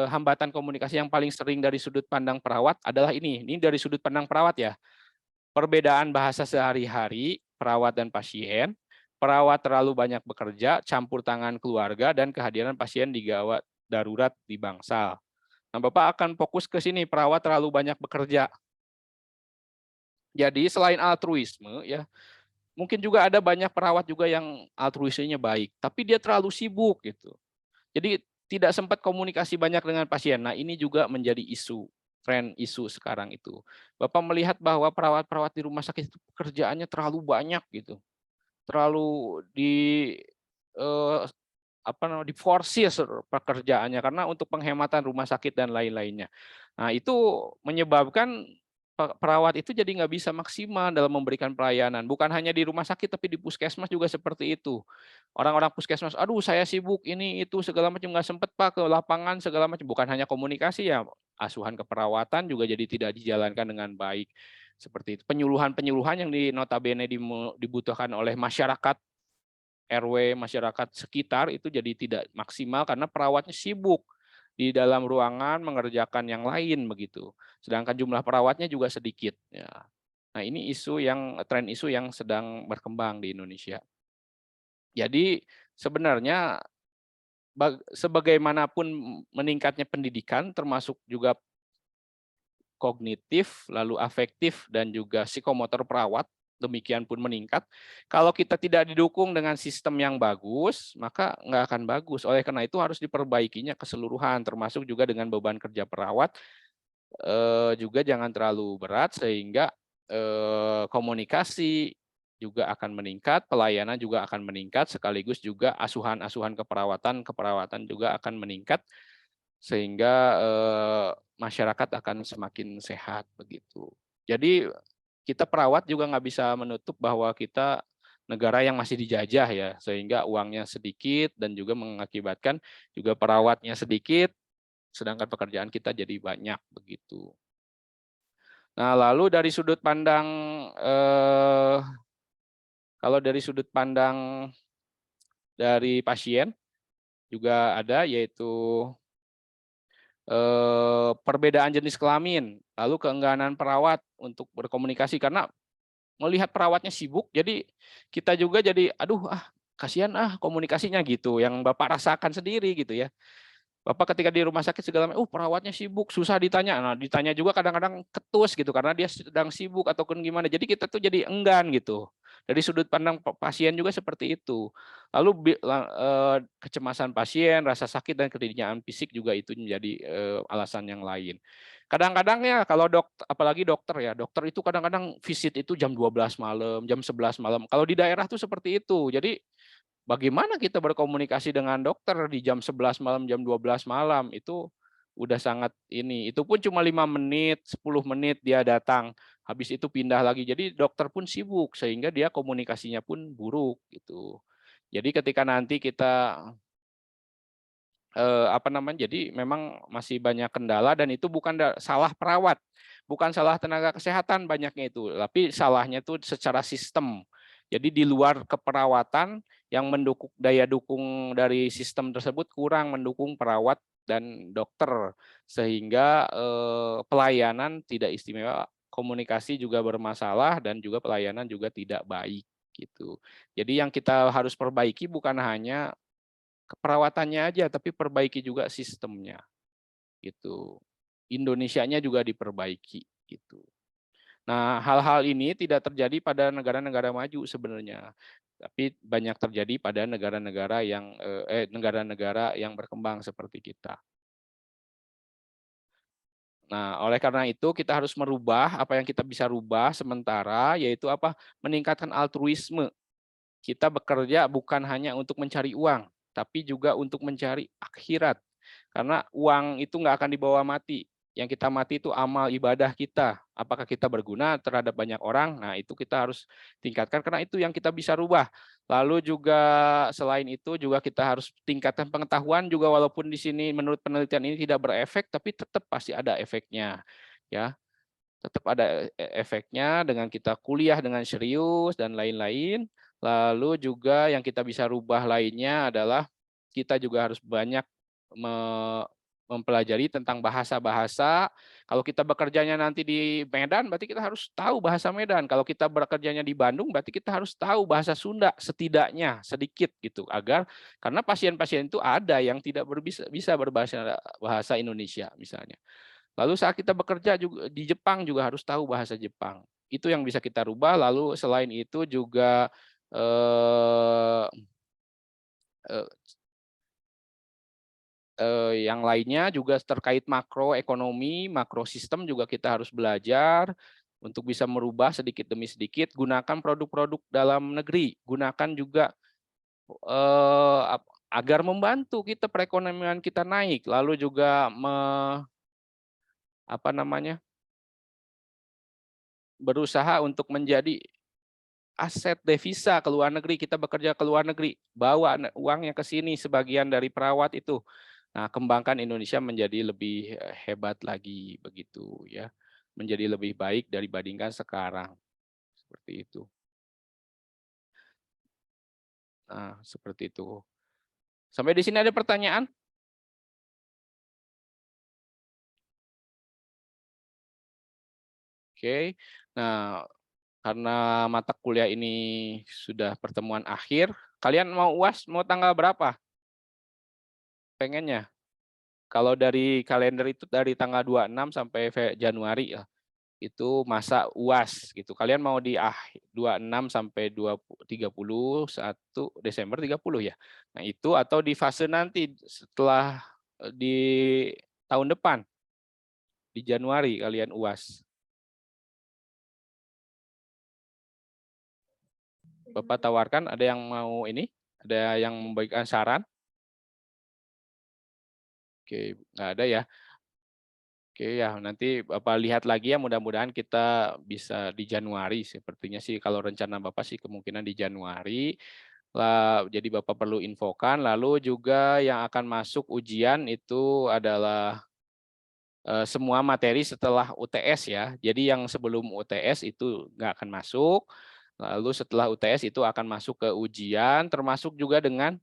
hambatan komunikasi yang paling sering dari sudut pandang perawat adalah ini. Ini dari sudut pandang perawat ya. Perbedaan bahasa sehari-hari perawat dan pasien. Perawat terlalu banyak bekerja, campur tangan keluarga, dan kehadiran pasien di gawat darurat di bangsal. Nah, Bapak akan fokus ke sini, perawat terlalu banyak bekerja. Jadi selain altruisme, ya mungkin juga ada banyak perawat juga yang altruismenya baik, tapi dia terlalu sibuk gitu. Jadi tidak sempat komunikasi banyak dengan pasien. Nah, ini juga menjadi tren isu sekarang itu. Bapak melihat bahwa perawat-perawat di rumah sakit itu pekerjaannya terlalu banyak gitu. Terlalu diforsir pekerjaannya karena untuk penghematan rumah sakit dan lain-lainnya. Nah, itu menyebabkan perawat itu jadi nggak bisa maksimal dalam memberikan pelayanan. Bukan hanya di rumah sakit, tapi di puskesmas juga seperti itu. Orang-orang puskesmas, aduh saya sibuk ini itu segala macam, nggak sempet Pak ke lapangan segala macam. Bukan hanya komunikasi ya, asuhan keperawatan juga jadi tidak dijalankan dengan baik. Seperti itu. Penyuluhan-penyuluhan yang notabene dibutuhkan oleh masyarakat RW, masyarakat sekitar itu jadi tidak maksimal karena perawatnya sibuk di dalam ruangan mengerjakan yang lain begitu. Sedangkan jumlah perawatnya juga sedikit. Ya. Nah, ini tren isu yang sedang berkembang di Indonesia. Jadi sebenarnya sebagaimanapun meningkatnya pendidikan, termasuk juga kognitif, lalu afektif, dan juga psikomotor perawat, demikian pun meningkat. Kalau kita tidak didukung dengan sistem yang bagus, maka nggak akan bagus. Oleh karena itu harus diperbaikinya keseluruhan, termasuk juga dengan beban kerja perawat, juga jangan terlalu berat, sehingga komunikasi juga akan meningkat, pelayanan juga akan meningkat, sekaligus juga asuhan-asuhan keperawatan juga akan meningkat, sehingga masyarakat akan semakin sehat begitu. Jadi kita perawat juga nggak bisa menutup bahwa kita negara yang masih dijajah ya, sehingga uangnya sedikit dan juga mengakibatkan juga perawatnya sedikit, sedangkan pekerjaan kita jadi banyak begitu. Nah, lalu dari sudut pandang kalau dari sudut pandang dari pasien juga ada, yaitu perbedaan jenis kelamin, lalu keengganan perawat untuk berkomunikasi karena melihat perawatnya sibuk, jadi kita juga jadi aduh kasihan komunikasinya gitu, yang Bapak rasakan sendiri gitu ya. Bapak ketika di rumah sakit segala macam, perawatnya sibuk, susah ditanya. Nah, ditanya juga kadang-kadang ketus gitu karena dia sedang sibuk ataupun gimana. Jadi kita tuh jadi enggan gitu. Dari sudut pandang pasien juga seperti itu. Lalu kecemasan pasien, rasa sakit dan ketidaknyamanan fisik juga itu menjadi alasan yang lain. Kadang-kadang ya kalau apalagi dokter ya, dokter itu kadang-kadang visit itu jam 12 malam, jam 11 malam. Kalau di daerah tuh seperti itu. Jadi bagaimana kita berkomunikasi dengan dokter di jam 11 malam, jam 12 malam, itu udah sangat ini. Itu pun cuma 5 menit, 10 menit dia datang, habis itu pindah lagi. Jadi dokter pun sibuk, sehingga dia komunikasinya pun buruk gitu. Jadi ketika nanti kita jadi memang masih banyak kendala, dan itu bukan salah perawat, bukan salah tenaga kesehatan banyaknya itu, tapi salahnya itu secara sistem. Jadi di luar keperawatan yang mendukung daya dukung dari sistem tersebut kurang mendukung perawat dan dokter, sehingga pelayanan tidak istimewa, komunikasi juga bermasalah, dan juga pelayanan juga tidak baik gitu. Jadi yang kita harus perbaiki bukan hanya keperawatannya aja, tapi perbaiki juga sistemnya gitu. Indonesianya juga diperbaiki gitu. Nah, hal-hal ini tidak terjadi pada negara-negara maju sebenarnya. Tapi banyak terjadi pada negara-negara yang berkembang seperti kita. Nah, oleh karena itu kita harus merubah apa yang kita bisa rubah sementara, yaitu apa? Meningkatkan altruisme. Kita bekerja bukan hanya untuk mencari uang, tapi juga untuk mencari akhirat. Karena uang itu nggak akan dibawa mati. Yang kita mati itu amal ibadah kita. Apakah kita berguna terhadap banyak orang? Nah, itu kita harus tingkatkan karena itu yang kita bisa rubah. Lalu juga selain itu juga kita harus tingkatkan pengetahuan juga walaupun di sini menurut penelitian ini tidak berefek, tapi tetap pasti ada efeknya. Ya, tetap ada efeknya dengan kita kuliah dengan serius dan lain-lain. Lalu juga yang kita bisa rubah lainnya adalah kita juga harus banyak mempelajari tentang bahasa-bahasa. Kalau kita bekerjanya nanti di Medan, berarti kita harus tahu bahasa Medan. Kalau kita bekerjanya di Bandung, berarti kita harus tahu bahasa Sunda setidaknya sedikit gitu, agar karena pasien-pasien itu ada yang tidak bisa berbahasa Indonesia misalnya. Lalu saat kita bekerja juga di Jepang juga harus tahu bahasa Jepang. Itu yang bisa kita rubah. Lalu selain itu juga yang lainnya juga terkait makroekonomi, makrosistem juga kita harus belajar untuk bisa merubah sedikit demi sedikit. Gunakan produk-produk dalam negeri, gunakan juga agar membantu kita perekonomian kita naik. Lalu juga berusaha untuk menjadi aset devisa ke luar negeri. Kita bekerja ke luar negeri, bawa uangnya ke sini sebagian dari perawat itu. Nah, kembangkan Indonesia menjadi lebih hebat lagi begitu ya. Menjadi lebih baik dibandingkan sekarang. Seperti itu. Nah, seperti itu. Sampai di sini ada pertanyaan? Oke. Nah, karena mata kuliah ini sudah pertemuan akhir, kalian mau UAS mau tanggal berapa? Pengennya? Kalau dari kalender itu dari tanggal 26 sampai Januari ya. Itu masa UAS gitu. Kalian mau di 26 sampai 31 Desember 30 ya. Nah, itu atau di fase nanti setelah di tahun depan di Januari kalian UAS. Bapak tawarkan, ada yang mau ini? Ada yang memberikan saran? Oke, nggak ada ya. Oke ya, nanti Bapak lihat lagi ya, mudah-mudahan kita bisa di Januari. Sepertinya sih kalau rencana Bapak sih kemungkinan di Januari. Jadi Bapak perlu infokan. Lalu juga yang akan masuk ujian itu adalah semua materi setelah UTS ya. Jadi yang sebelum UTS itu nggak akan masuk. Lalu setelah UTS itu akan masuk ke ujian, termasuk juga dengan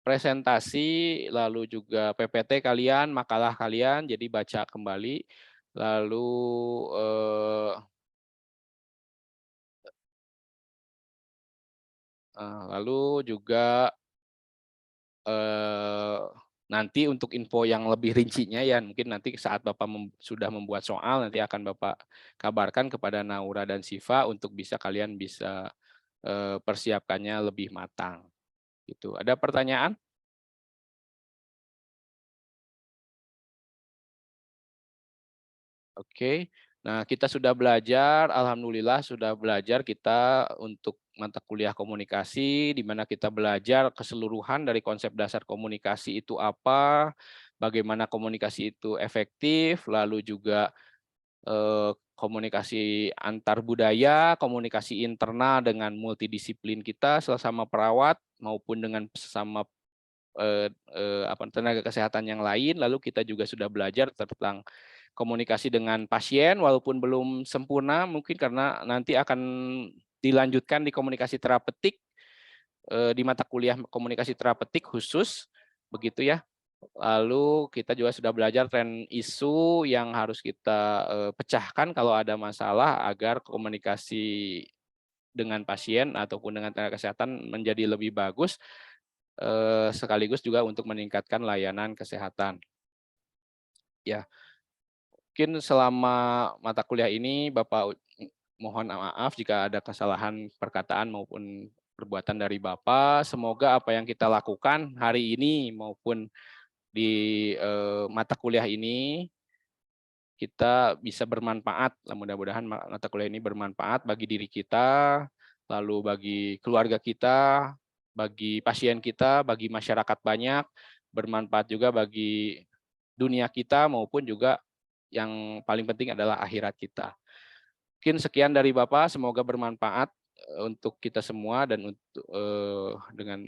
presentasi, lalu juga PPT kalian, makalah kalian, jadi baca kembali. Lalu juga nanti untuk info yang lebih rincinya ya, mungkin nanti saat Bapak sudah membuat soal, nanti akan Bapak kabarkan kepada Naura dan Siva untuk kalian bisa persiapkannya lebih matang. Gitu. Ada pertanyaan? Oke. Nah, kita sudah belajar, alhamdulillah sudah belajar kita untuk mata kuliah komunikasi, di mana kita belajar keseluruhan dari konsep dasar komunikasi itu apa, bagaimana komunikasi itu efektif, lalu juga komunikasi antar budaya, komunikasi internal dengan multidisiplin kita sesama perawat maupun dengan sesama tenaga kesehatan yang lain. Lalu kita juga sudah belajar tentang komunikasi dengan pasien walaupun belum sempurna, mungkin karena nanti akan dilanjutkan di komunikasi terapeutik, di mata kuliah komunikasi terapeutik khusus, begitu ya. Lalu kita juga sudah belajar tren isu yang harus kita pecahkan kalau ada masalah agar komunikasi dengan pasien ataupun dengan tenaga kesehatan menjadi lebih bagus, sekaligus juga untuk meningkatkan layanan kesehatan. Ya, mungkin selama mata kuliah ini Bapak mohon maaf jika ada kesalahan perkataan maupun perbuatan dari Bapak. Semoga apa yang kita lakukan hari ini maupun di mata kuliah ini kita bisa bermanfaat. Mudah-mudahan mata kuliah ini bermanfaat bagi diri kita, lalu bagi keluarga kita, bagi pasien kita, bagi masyarakat banyak, bermanfaat juga bagi dunia kita maupun juga yang paling penting adalah akhirat kita. Mungkin sekian dari Bapak, semoga bermanfaat untuk kita semua dan untuk dengan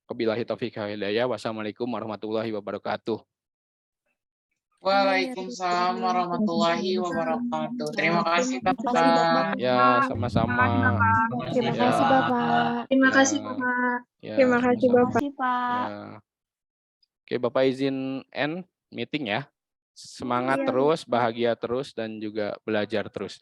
wabillahi taufiq wal hidayah. Wassalamualaikum warahmatullahi wabarakatuh. Waalaikumsalam warahmatullahi wabarakatuh. Terima kasih Bapak. Ya, sama-sama. Terima Ya. kasih Bapak. Terima Ya. kasih Bapak. Ya, Terima kasih sama-sama. Bapak. Ya. Oke, Bapak izin end meeting ya. Semangat Iya. terus, bahagia terus, dan juga belajar terus.